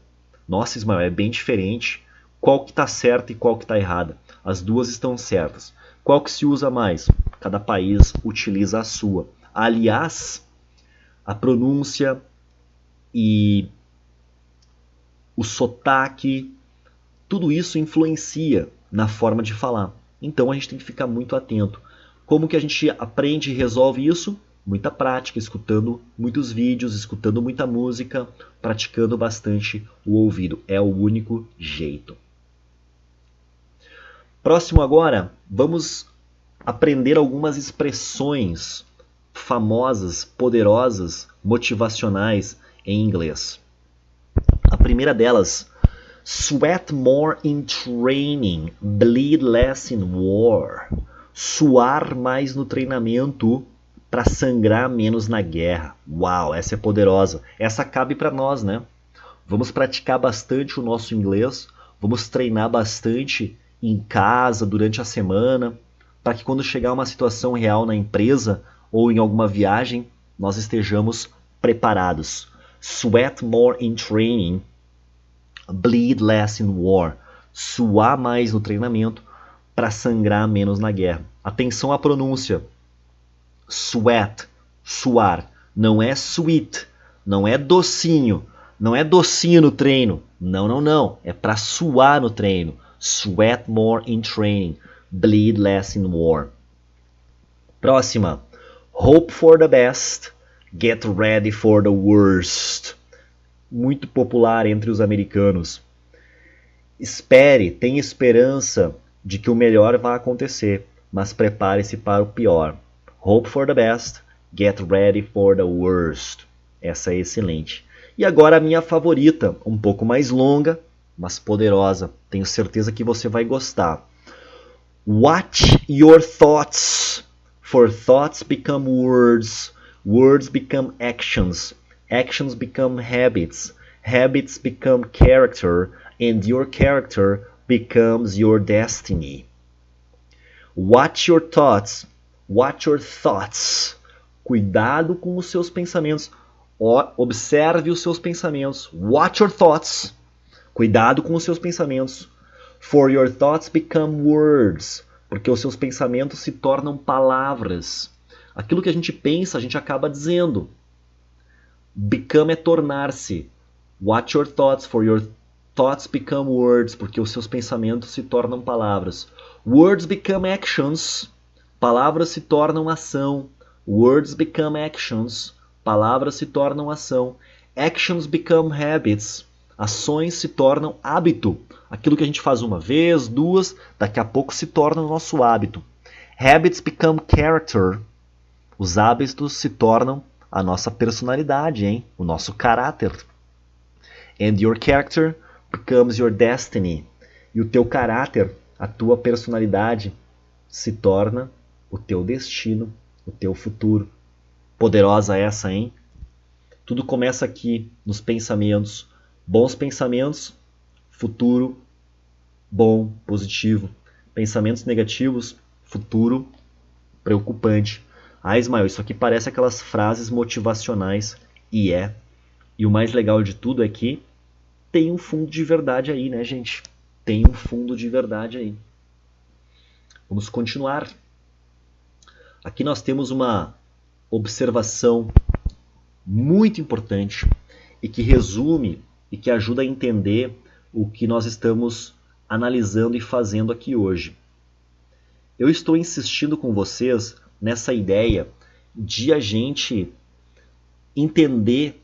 Nossa, Ismael, é bem diferente. Qual que está certa e qual que está errada? As duas estão certas. Qual que se usa mais? Cada país utiliza a sua. Aliás, a pronúncia e o sotaque, tudo isso influencia na forma de falar. Então a gente tem que ficar muito atento. Como que a gente aprende e resolve isso? Muita prática, escutando muitos vídeos, escutando muita música, praticando bastante o ouvido. É o único jeito. Próximo agora, vamos aprender algumas expressões famosas, poderosas, motivacionais em inglês. A primeira delas, sweat more in training, bleed less in war. Suar mais no treinamento para sangrar menos na guerra. Uau, essa é poderosa. Essa cabe para nós, né? Vamos praticar bastante o nosso inglês, vamos treinar bastante em casa, durante a semana, para que quando chegar uma situação real na empresa ou em alguma viagem, nós estejamos preparados. Sweat more in training, bleed less in war. Suar mais no treinamento para sangrar menos na guerra. Atenção à pronúncia. Sweat, suar. Não é sweet, não é docinho. Não é docinho no treino. Não, não, não. É para suar no treino. Sweat more in training, bleed less in war. Próxima. Hope for the best, get ready for the worst. Muito popular entre os americanos. Espere, tenha esperança de que o melhor vai acontecer, mas prepare-se para o pior. Hope for the best, get ready for the worst. Essa é excelente. E agora a minha favorita, um pouco mais longa, mas poderosa. Tenho certeza que você vai gostar. Watch your thoughts, for thoughts become words, words become actions, actions become habits, habits become character, and your character becomes your destiny. Watch your thoughts, watch your thoughts. Cuidado com os seus pensamentos. Observe os seus pensamentos. Watch your thoughts. Cuidado com os seus pensamentos. For your thoughts become words. Porque os seus pensamentos se tornam palavras. Aquilo que a gente pensa, a gente acaba dizendo. Become é tornar-se. Watch your thoughts, for your thoughts become words. Porque os seus pensamentos se tornam palavras. Words become actions. Palavras se tornam ação. Words become actions. Palavras se tornam ação. Actions become habits. Ações se tornam hábito. Aquilo que a gente faz uma vez, duas, daqui a pouco se torna o nosso hábito. Habits become character. Os hábitos se tornam a nossa personalidade, hein? O nosso caráter. And your character becomes your destiny. E o teu caráter, a tua personalidade, se torna o teu destino, o teu futuro. Poderosa essa, hein? Tudo começa aqui, nos pensamentos. Bons pensamentos, futuro bom, positivo. Pensamentos negativos, futuro preocupante. Ah, Ismael, isso aqui parece aquelas frases motivacionais. E é. E o mais legal de tudo é que tem um fundo de verdade aí, né, gente? Tem um fundo de verdade aí. Vamos continuar. Aqui nós temos uma observação muito importante e que resume e que ajuda a entender o que nós estamos analisando e fazendo aqui hoje. eu estou insistindo com vocês nessa ideia de a gente entender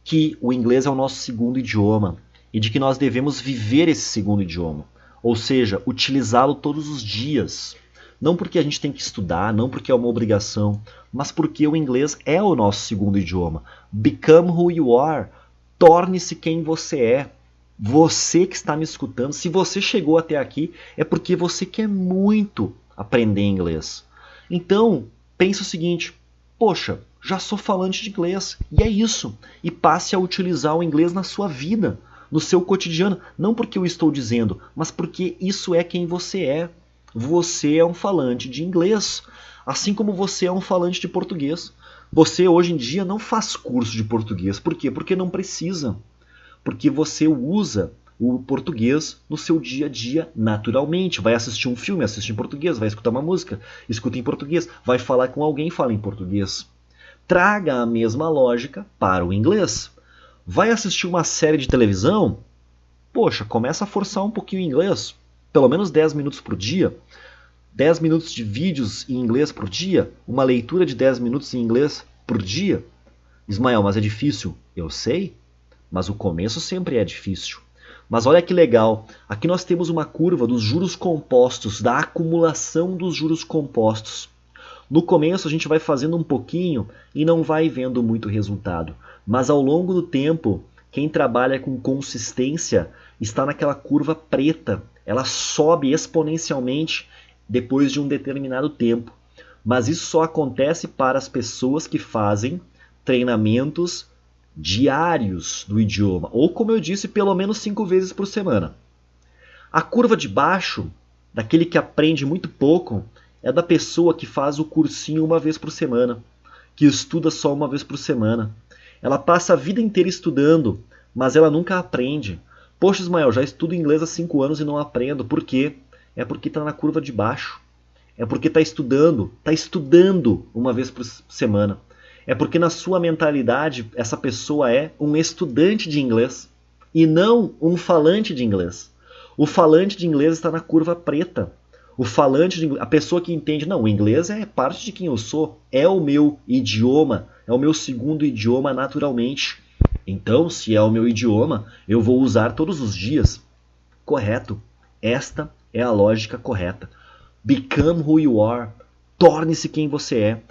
que o inglês é o nosso segundo idioma e de que nós devemos viver esse segundo idioma, ou seja, utilizá-lo todos os dias. Não porque a gente tem que estudar, não porque é uma obrigação, mas porque o inglês é o nosso segundo idioma. Become who you are. Torne-se quem você é. Você que está me escutando, se você chegou até aqui, é porque você quer muito aprender inglês. Então, pense o seguinte: poxa, já sou falante de inglês, e é isso. E passe a utilizar o inglês na sua vida, no seu cotidiano. Não porque eu estou dizendo, mas porque isso é quem você é. Você é um falante de inglês, assim como você é um falante de português. Você hoje em dia não faz curso de português. Por quê? Porque não precisa. Porque você usa o português no seu dia a dia naturalmente. Vai assistir um filme, assiste em português. Vai escutar uma música, escuta em português. Vai falar com alguém, fala em português. Traga a mesma lógica para o inglês. Vai assistir uma série de televisão? Poxa, começa a forçar um pouquinho o inglês. Pelo menos 10 minutos por dia. 10 minutos de vídeos em inglês por dia. Uma leitura de 10 minutos em inglês por dia. Ismael, mas é difícil. Eu sei, mas o começo sempre é difícil. Mas olha que legal. Aqui nós temos uma curva dos juros compostos, da acumulação dos juros compostos. No começo a gente vai fazendo um pouquinho e não vai vendo muito resultado. Mas ao longo do tempo, quem trabalha com consistência está naquela curva preta. Ela sobe exponencialmente depois de um determinado tempo. Mas isso só acontece para as pessoas que fazem treinamentos diários do idioma. Ou, como eu disse, pelo menos 5 vezes por semana. A curva de baixo, daquele que aprende muito pouco, é da pessoa que faz o cursinho uma vez por semana, que estuda só uma vez por semana. Ela passa a vida inteira estudando, mas ela nunca aprende. Poxa, Ismael, já estudo inglês há 5 anos e não aprendo. Por quê? É porque está na curva de baixo. É porque está estudando uma vez por semana. É porque na sua mentalidade essa pessoa é um estudante de inglês e não um falante de inglês. O falante de inglês está na curva preta. O falante de inglês, a pessoa que entende, não, o inglês é parte de quem eu sou, é o meu idioma, é o meu segundo idioma naturalmente. Então, se é o meu idioma, eu vou usar todos os dias. Correto. Esta é a lógica correta. Become who you are. Torne-se quem você é.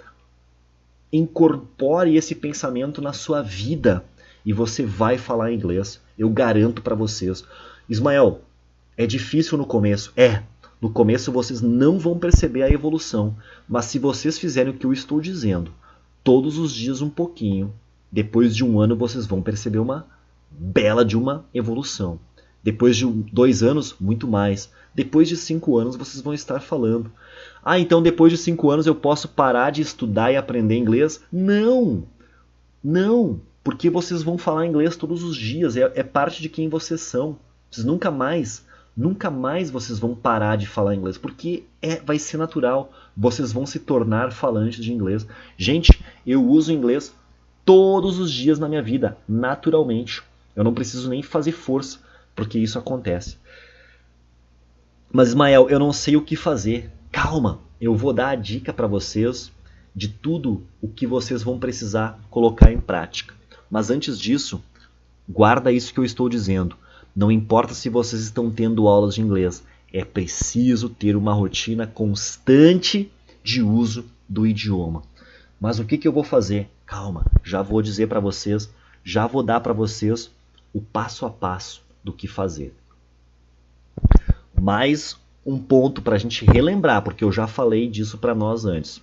Incorpore esse pensamento na sua vida e você vai falar inglês. Eu garanto para vocês. Ismael, é difícil no começo? É. No começo vocês não vão perceber a evolução. Mas se vocês fizerem o que eu estou dizendo, todos os dias um pouquinho, depois de 1 ano vocês vão perceber uma bela de uma evolução. Depois de 2 anos, muito mais. Depois de 5 anos vocês vão estar falando. Ah, então depois de 5 anos eu posso parar de estudar e aprender inglês? Não! Não! Porque vocês vão falar inglês todos os dias. É parte de quem vocês são. Vocês nunca mais vocês vão parar de falar inglês. Porque vai ser natural. Vocês vão se tornar falantes de inglês. Gente, eu uso inglês todos os dias na minha vida, naturalmente. Eu não preciso nem fazer força, porque isso acontece. Mas Ismael, eu não sei o que fazer. Calma, eu vou dar a dica para vocês de tudo o que vocês vão precisar colocar em prática. Mas antes disso, guarda isso que eu estou dizendo. Não importa se vocês estão tendo aulas de inglês, é preciso ter uma rotina constante de uso do idioma. Mas o que eu vou fazer? Calma, já vou dizer para vocês, já vou dar para vocês o passo a passo do que fazer. Mais um ponto para a gente relembrar, porque eu já falei disso para nós antes.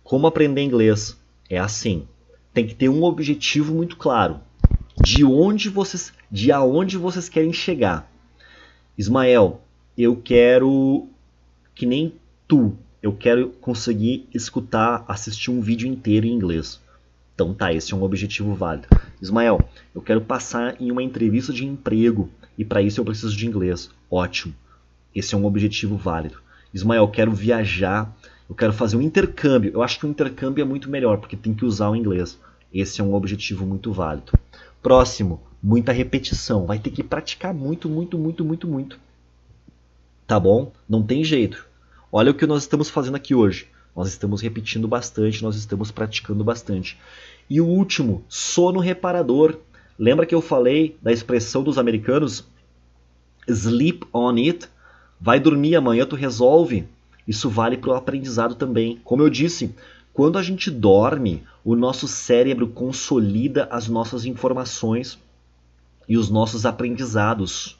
Como aprender inglês? É assim, tem que ter um objetivo muito claro. De aonde vocês querem chegar. Ismael, eu quero que nem tu. Eu quero conseguir assistir um vídeo inteiro em inglês. Então tá, esse é um objetivo válido. Ismael, eu quero passar em uma entrevista de emprego e para isso eu preciso de inglês. Ótimo. Esse é um objetivo válido. Ismael, eu quero viajar, eu quero fazer um intercâmbio. Eu acho que o intercâmbio é muito melhor porque tem que usar o inglês. Esse é um objetivo muito válido. Próximo, muita repetição. Vai ter que praticar muito. Tá bom? Não tem jeito. Olha o que nós estamos fazendo aqui hoje. Nós estamos repetindo bastante, nós estamos praticando bastante. E o último, sono reparador. Lembra que eu falei da expressão dos americanos? Sleep on it. Vai dormir, amanhã tu resolve. Isso vale para o aprendizado também. Como eu disse, quando a gente dorme, o nosso cérebro consolida as nossas informações e os nossos aprendizados.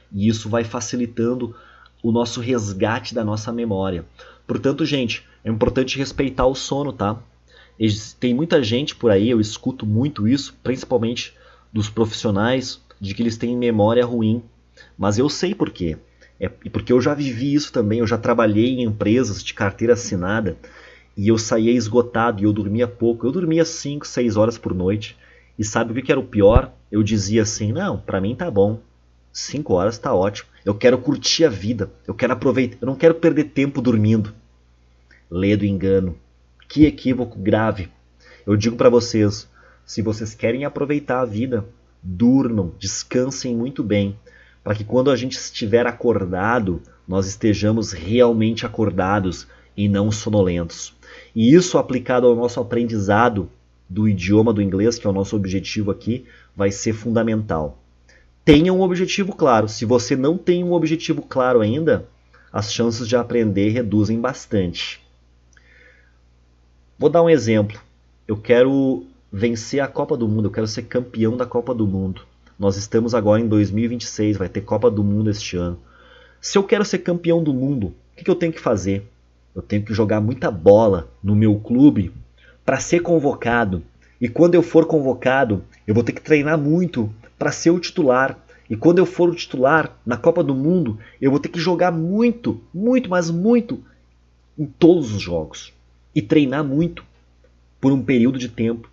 E isso vai facilitando o nosso resgate da nossa memória. Portanto, gente, é importante respeitar o sono, tá? Tem muita gente por aí, eu escuto muito isso, principalmente dos profissionais, de que eles têm memória ruim. Mas eu sei por quê. É porque eu já vivi isso também, eu já trabalhei em empresas de carteira assinada e eu saía esgotado e eu dormia pouco. Eu dormia 5, 6 horas por noite. E sabe o que era o pior? Eu dizia assim, não, pra mim tá bom. 5 horas tá ótimo. Eu quero curtir a vida. Eu quero aproveitar. Eu não quero perder tempo dormindo. Lê do engano. Que equívoco grave. Eu digo pra vocês, se vocês querem aproveitar a vida, durmam, descansem muito bem, para que quando a gente estiver acordado, nós estejamos realmente acordados e não sonolentos. E isso aplicado ao nosso aprendizado do idioma do inglês, que é o nosso objetivo aqui, vai ser fundamental. Tenha um objetivo claro. Se você não tem um objetivo claro ainda, as chances de aprender reduzem bastante. Vou dar um exemplo. Eu quero vencer a Copa do Mundo, eu quero ser campeão da Copa do Mundo. Nós estamos agora em 2026, vai ter Copa do Mundo este ano. Se eu quero ser campeão do mundo, o que eu tenho que fazer? Eu tenho que jogar muita bola no meu clube para ser convocado. E quando eu for convocado, eu vou ter que treinar muito para ser o titular. E quando eu for o titular na Copa do Mundo, eu vou ter que jogar muito, muito, mas muito em todos os jogos. E treinar muito por um período de tempo.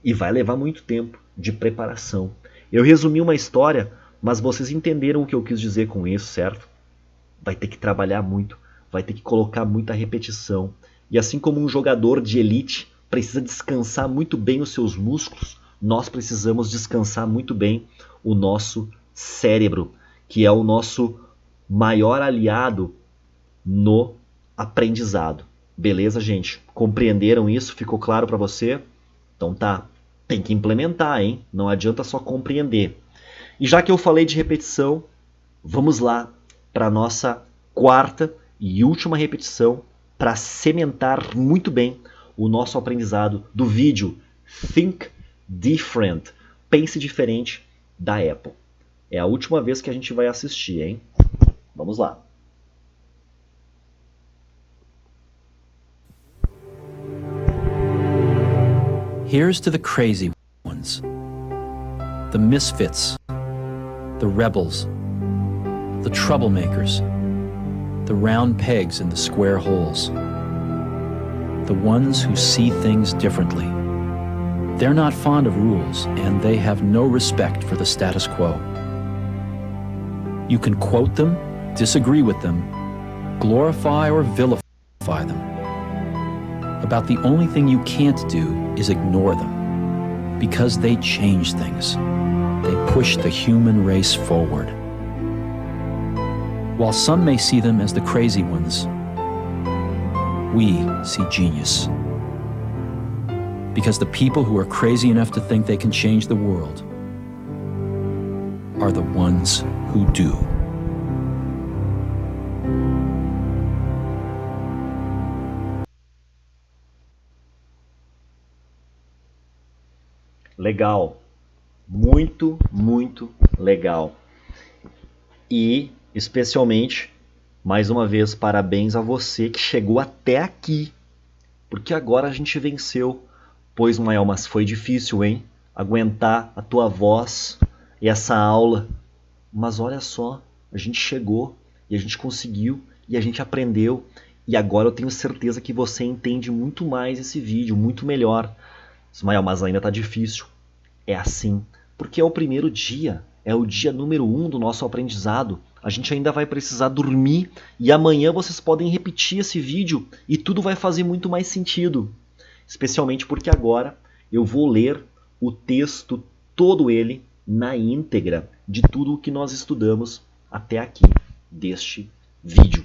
E vai levar muito tempo de preparação. Eu resumi uma história, mas vocês entenderam o que eu quis dizer com isso, certo? Vai ter que trabalhar muito, vai ter que colocar muita repetição. E assim como um jogador de elite precisa descansar muito bem os seus músculos, nós precisamos descansar muito bem o nosso cérebro, que é o nosso maior aliado no aprendizado. Beleza, gente? Compreenderam isso? Ficou claro para você? Então tá, tem que implementar, hein? Não adianta só compreender. E já que eu falei de repetição, vamos lá para a nossa quarta e última repetição para cimentar muito bem o nosso aprendizado do vídeo Think Different, Pense Diferente, da Apple. É a última vez que a gente vai assistir, hein? Vamos lá. Here's to the crazy ones, the misfits, the rebels, the troublemakers, the round pegs in the square holes, the ones who see things differently. They're not fond of rules, and they have no respect for the status quo. You can quote them, disagree with them, glorify or vilify them. About the only thing you can't do is ignore them, because they change things. They push the human race forward. While some may see them as the crazy ones, we see genius. Because the people who are crazy enough to think they can change the world are the ones who do. Legal. Muito, muito legal. E, especialmente, mais uma vez, parabéns a você que chegou até aqui. Porque agora a gente venceu. Pois, Mael, mas foi difícil, hein? Aguentar a tua voz e essa aula. Mas olha só, a gente chegou e a gente conseguiu e a gente aprendeu. E agora eu tenho certeza que você entende muito mais esse vídeo, muito melhor. Ismael, mas ainda tá difícil. É assim, porque é o primeiro dia, é o dia número 1 do nosso aprendizado. A gente ainda vai precisar dormir e amanhã vocês podem repetir esse vídeo e tudo vai fazer muito mais sentido. Especialmente porque agora eu vou ler o texto, todo ele, na íntegra de tudo o que nós estudamos até aqui deste vídeo.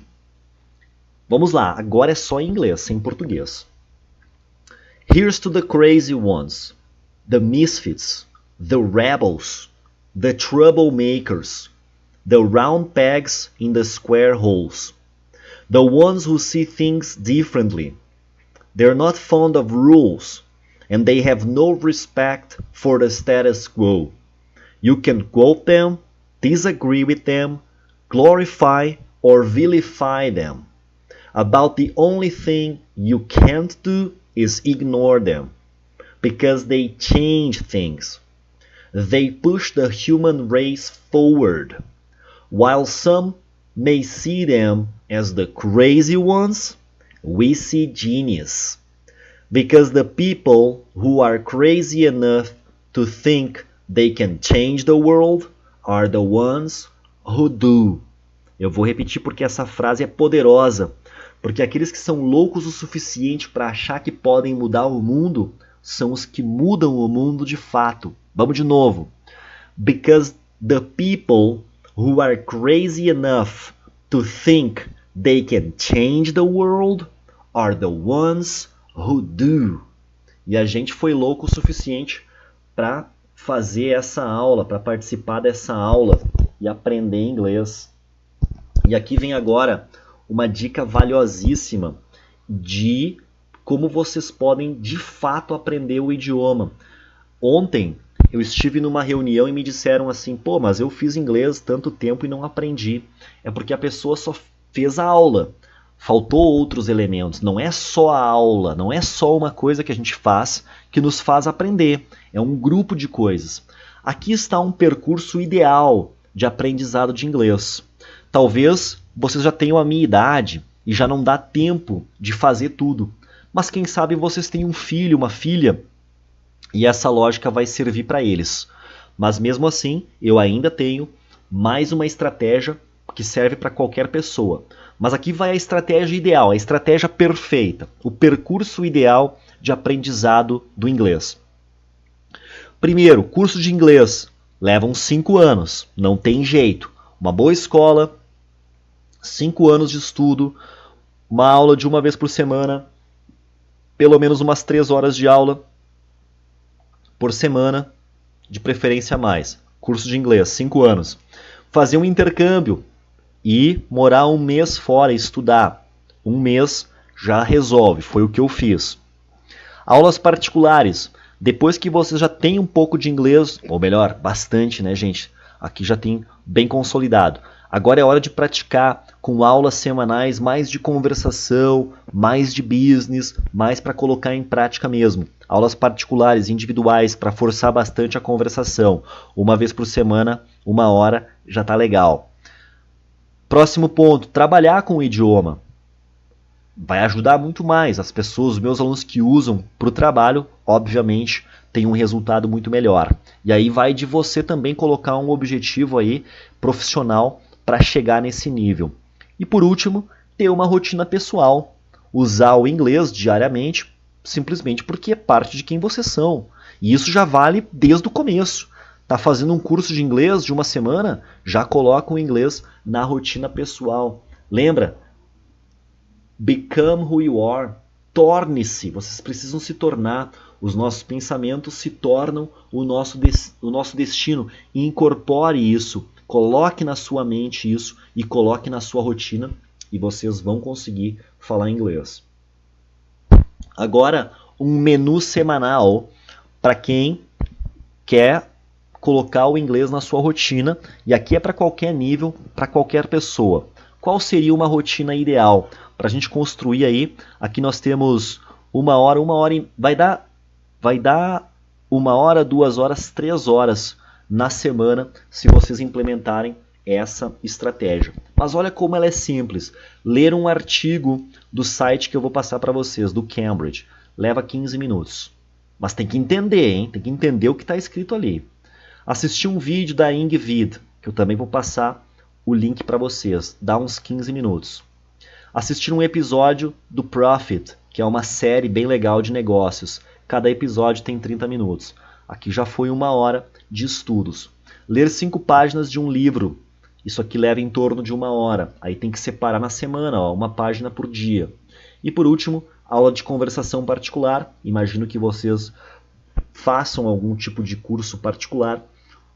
Vamos lá, agora é só em inglês, sem português. Here's to the crazy ones, the misfits, the rebels, the troublemakers, the round pegs in the square holes, the ones who see things differently. They're not fond of rules, and they have no respect for the status quo. You can quote them, disagree with them, glorify or vilify them. About the only thing you can't do is ignore them, because they change things. They push the human race forward. While some may see them as the crazy ones, we see genius. Because the people who are crazy enough to think they can change the world are the ones who do. Eu vou repetir porque essa frase é poderosa. Porque aqueles que são loucos o suficiente para achar que podem mudar o mundo são os que mudam o mundo de fato. Vamos de novo. Because the people who are crazy enough to think they can change the world are the ones who do. E a gente foi louco o suficiente para fazer essa aula, para participar dessa aula e aprender inglês. E aqui vem agora uma dica valiosíssima de como vocês podem de fato aprender o idioma. Ontem eu estive numa reunião e me disseram assim, pô, mas eu fiz inglês tanto tempo e não aprendi. É porque a pessoa só fez a aula. Faltou outros elementos. Não é só a aula, não é só uma coisa que a gente faz que nos faz aprender. É um grupo de coisas. Aqui está um percurso ideal de aprendizado de inglês. Talvez vocês já tenham a minha idade e já não dá tempo de fazer tudo. Mas quem sabe vocês têm um filho, uma filha, e essa lógica vai servir para eles. Mas mesmo assim, eu ainda tenho mais uma estratégia que serve para qualquer pessoa. Mas aqui vai a estratégia ideal, a estratégia perfeita, o percurso ideal de aprendizado do inglês. Primeiro, curso de inglês. Levam 5 anos, não tem jeito. Uma boa escola, 5 anos de estudo, uma aula de uma vez por semana, pelo menos umas 3 horas de aula por semana, de preferência mais. Curso de inglês, 5 anos. Fazer um intercâmbio e morar 1 mês fora e estudar. 1 mês já resolve, foi o que eu fiz. Aulas particulares. Depois que você já tem um pouco de inglês, ou melhor, bastante, né, gente? Aqui já tem bem consolidado. Agora é hora de praticar com aulas semanais, mais de conversação, mais de business, mais para colocar em prática mesmo. Aulas particulares, individuais, para forçar bastante a conversação. 1 vez por semana, 1 hora, já está legal. Próximo ponto, trabalhar com o idioma. Vai ajudar muito mais. As pessoas, os meus alunos que usam para o trabalho, obviamente, têm um resultado muito melhor. E aí vai de você também colocar um objetivo aí profissional para chegar nesse nível. E por último, ter uma rotina pessoal. Usar o inglês diariamente, simplesmente porque é parte de quem vocês são. E isso já vale desde o começo. Está fazendo um curso de inglês de 1 semana, já coloca o inglês na rotina pessoal. Lembra? Become who you are. Torne-se. Vocês precisam se tornar. Os nossos pensamentos se tornam o nosso destino. E incorpore isso. Coloque na sua mente isso e coloque na sua rotina e vocês vão conseguir falar inglês. Agora, um menu semanal para quem quer colocar o inglês na sua rotina. E aqui é para qualquer nível, para qualquer pessoa. Qual seria uma rotina ideal para a gente construir aí? Aqui nós temos 1 hora, vai dar 1 hora, 2 horas, 3 horas na semana, se vocês implementarem essa estratégia. Mas olha como ela é simples. Ler um artigo do site que eu vou passar para vocês, do Cambridge, leva 15 minutos. Mas tem que entender, hein? Tem que entender o que está escrito ali. Assistir um vídeo da Ingvid, que eu também vou passar o link para vocês, dá uns 15 minutos. Assistir um episódio do Profit, que é uma série bem legal de negócios. Cada episódio tem 30 minutos. Aqui já foi 1 hora de estudos. Ler 5 páginas de um livro Isso aqui leva em torno de 1 hora. Aí tem que separar na semana, ó, 1 página por dia. E por último, aula de conversação particular. Imagino que vocês façam algum tipo de curso particular.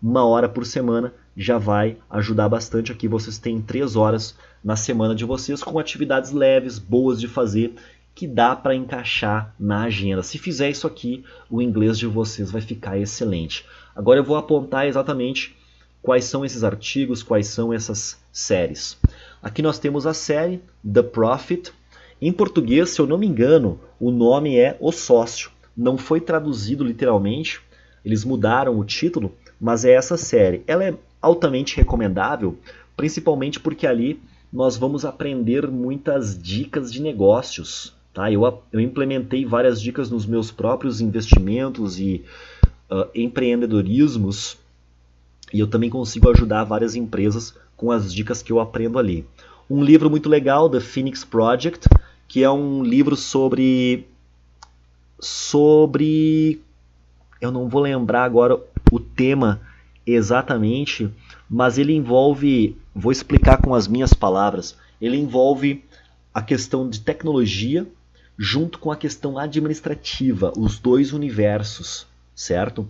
1 hora por semana já vai ajudar bastante. Aqui vocês têm 3 horas na semana de vocês com atividades leves, boas de fazer, que dá para encaixar na agenda. Se fizer isso aqui, o inglês de vocês vai ficar excelente. Agora eu vou apontar exatamente quais são esses artigos, quais são essas séries. Aqui nós temos a série The Profit. Em português, se eu não me engano, o nome é O Sócio. Não foi traduzido literalmente, eles mudaram o título, mas é essa série. Ela é altamente recomendável, principalmente porque ali nós vamos aprender muitas dicas de negócios. Tá? Eu implementei várias dicas nos meus próprios investimentos e empreendedorismos, e eu também consigo ajudar várias empresas com as dicas que eu aprendo ali. Um livro muito legal, The Phoenix Project, que é um livro sobre... Eu não vou lembrar agora o tema exatamente, mas ele envolve... Vou explicar com as minhas palavras. Ele envolve a questão de tecnologia junto com a questão administrativa, os dois universos, certo?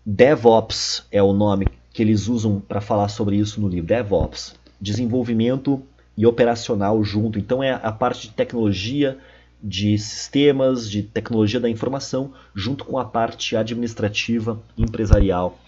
DevOps é o nome que eles usam para falar sobre isso no livro. DevOps, desenvolvimento e operacional junto. Então é a parte de tecnologia, de sistemas, de tecnologia da informação, junto com a parte administrativa, empresarial.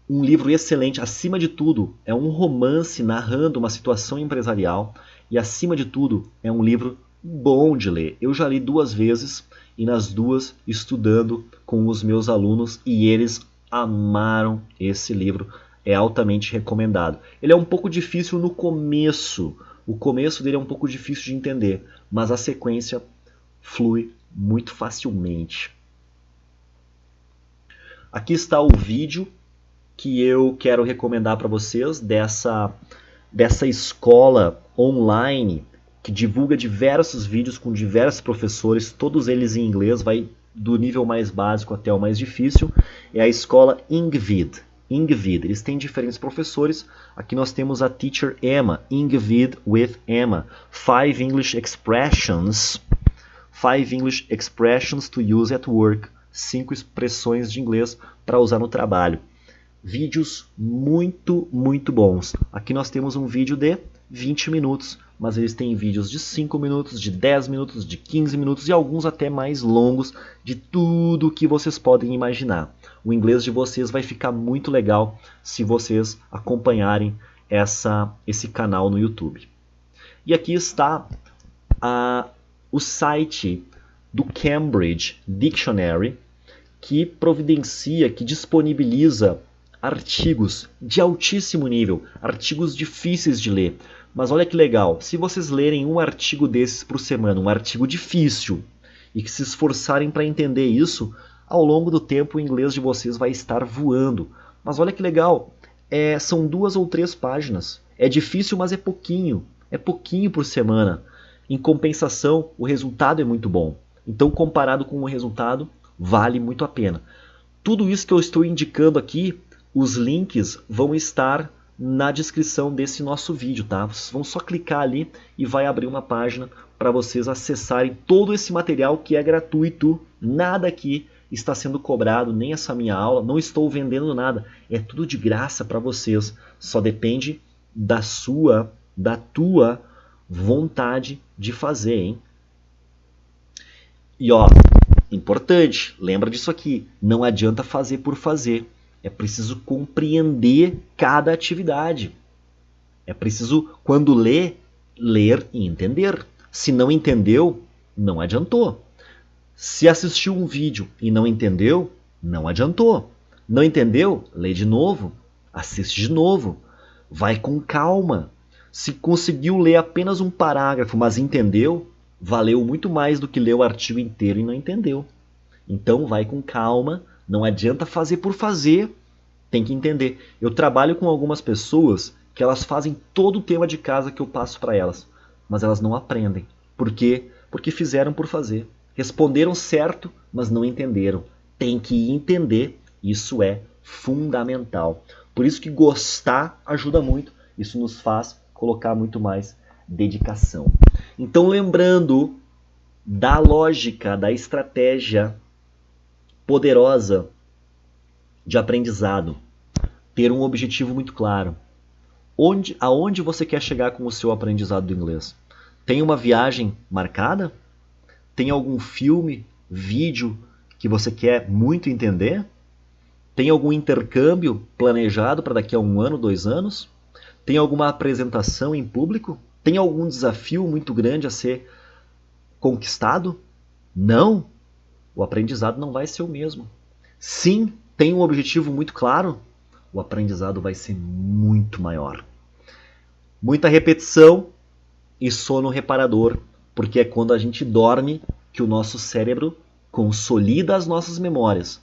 Um livro excelente, acima de tudo, é um romance narrando uma situação empresarial e, acima de tudo, é um livro bom de ler. Eu já li 2 vezes e nas 2 estudando com os meus alunos e eles amaram esse livro. É altamente recomendado. Ele é um pouco difícil no começo. O começo dele é um pouco difícil de entender, mas a sequência flui muito facilmente. Aqui está o vídeo que eu quero recomendar para vocês dessa escola online que divulga diversos vídeos com diversos professores, todos eles em inglês, vai do nível mais básico até o mais difícil. É a escola Ingvid. Ingvid, eles têm diferentes professores. Aqui nós temos a teacher Emma, Ingvid with Emma. 5 English expressions. 5 English expressions to use at work. 5 expressões de inglês para usar no trabalho. Vídeos muito, muito bons. Aqui nós temos um vídeo de 20 minutos, mas eles têm vídeos de 5 minutos, de 10 minutos, de 15 minutos e alguns até mais longos, de tudo que vocês podem imaginar. O inglês de vocês vai ficar muito legal se vocês acompanharem esse canal no YouTube. E aqui está o site do Cambridge Dictionary, que providencia, que disponibiliza artigos de altíssimo nível, artigos difíceis de ler. Mas olha que legal, se vocês lerem um artigo desses por semana, um artigo difícil, e que se esforçarem para entender isso, ao longo do tempo o inglês de vocês vai estar voando. Mas olha que legal, são 2 ou 3 páginas. É difícil, mas é pouquinho por semana. Em compensação, o resultado é muito bom. Então, comparado com o resultado, vale muito a pena. Tudo isso que eu estou indicando aqui, os links vão estar na descrição desse nosso vídeo, tá? Vocês vão só clicar ali e vai abrir uma página para vocês acessarem todo esse material que é gratuito. Nada aqui está sendo cobrado, nem essa minha aula, não estou vendendo nada. É tudo de graça para vocês. Só depende da tua vontade de fazer, hein? E ó, importante, lembra disso aqui, não adianta fazer por fazer. É preciso compreender cada atividade. É preciso, quando ler e entender. Se não entendeu, não adiantou. Se assistiu um vídeo e não entendeu, não adiantou. Não entendeu? Lê de novo, assiste de novo. Vai com calma. Se conseguiu ler apenas um parágrafo, mas entendeu, valeu muito mais do que ler o artigo inteiro e não entendeu. Então vai com calma. Não adianta fazer por fazer, tem que entender. Eu trabalho com algumas pessoas que elas fazem todo o tema de casa que eu passo para elas, mas elas não aprendem. Por quê? Porque fizeram por fazer. Responderam certo, mas não entenderam. Tem que entender, isso é fundamental. Por isso que gostar ajuda muito. Isso nos faz colocar muito mais dedicação. Então, lembrando da lógica, da estratégia poderosa de aprendizado, ter um objetivo muito claro. Aonde você quer chegar com o seu aprendizado do inglês? Tem uma viagem marcada? Tem algum filme, vídeo que você quer muito entender? Tem algum intercâmbio planejado para daqui a 1 ano, 2 anos? Tem alguma apresentação em público? Tem algum desafio muito grande a ser conquistado? Não! O aprendizado não vai ser o mesmo. Sim, tem um objetivo muito claro? O aprendizado vai ser muito maior. Muita repetição e sono reparador, porque é quando a gente dorme que o nosso cérebro consolida as nossas memórias.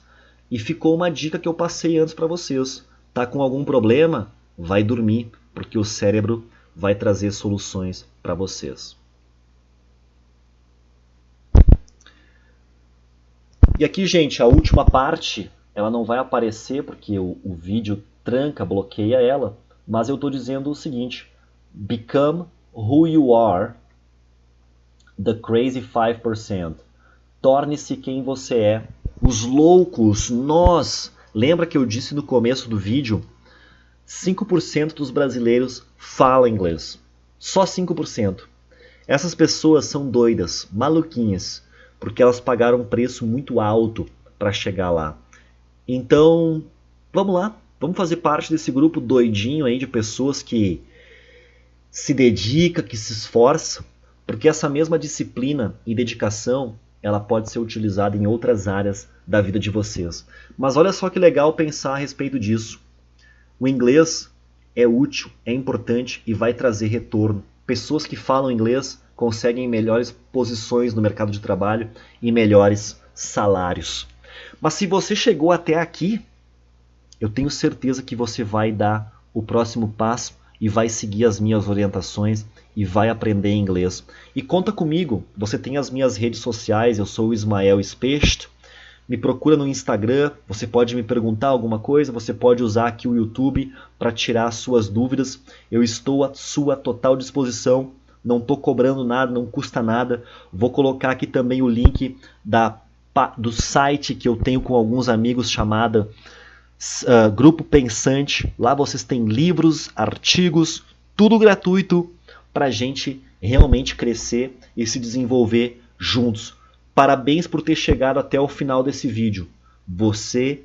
E ficou uma dica que eu passei antes para vocês. Tá com algum problema? Vai dormir, porque o cérebro vai trazer soluções para vocês. E aqui, gente, a última parte, ela não vai aparecer porque o vídeo tranca, bloqueia ela, mas eu estou dizendo o seguinte: Become who you are, the crazy 5%. Torne-se quem você é. Os loucos, nós. Lembra que eu disse no começo do vídeo? 5% dos brasileiros falam inglês. Só 5%. Essas pessoas são doidas, maluquinhas, porque elas pagaram um preço muito alto para chegar lá. Então, vamos lá. Vamos fazer parte desse grupo doidinho aí de pessoas que se dedica, que se esforça, porque essa mesma disciplina e dedicação, ela pode ser utilizada em outras áreas da vida de vocês. Mas olha só que legal pensar a respeito disso. O inglês é útil, é importante e vai trazer retorno. Pessoas que falam inglês conseguem melhores posições no mercado de trabalho e melhores salários. Mas se você chegou até aqui, eu tenho certeza que você vai dar o próximo passo e vai seguir as minhas orientações e vai aprender inglês. E conta comigo, você tem as minhas redes sociais, eu sou o Ismael Specht, me procura no Instagram, você pode me perguntar alguma coisa, você pode usar aqui o YouTube para tirar suas dúvidas, eu estou à sua total disposição, não estou cobrando nada, não custa nada, vou colocar aqui também o link do site que eu tenho com alguns amigos chamada Grupo Pensante. Lá vocês têm livros, artigos, tudo gratuito para a gente realmente crescer e se desenvolver juntos. Parabéns por ter chegado até o final desse vídeo. Você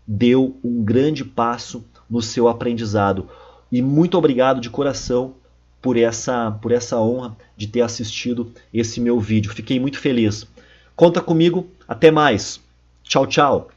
deu um grande passo no seu aprendizado. E muito obrigado de coração por essa honra de ter assistido esse meu vídeo. Fiquei muito feliz. Conta comigo. Até mais. Tchau, tchau.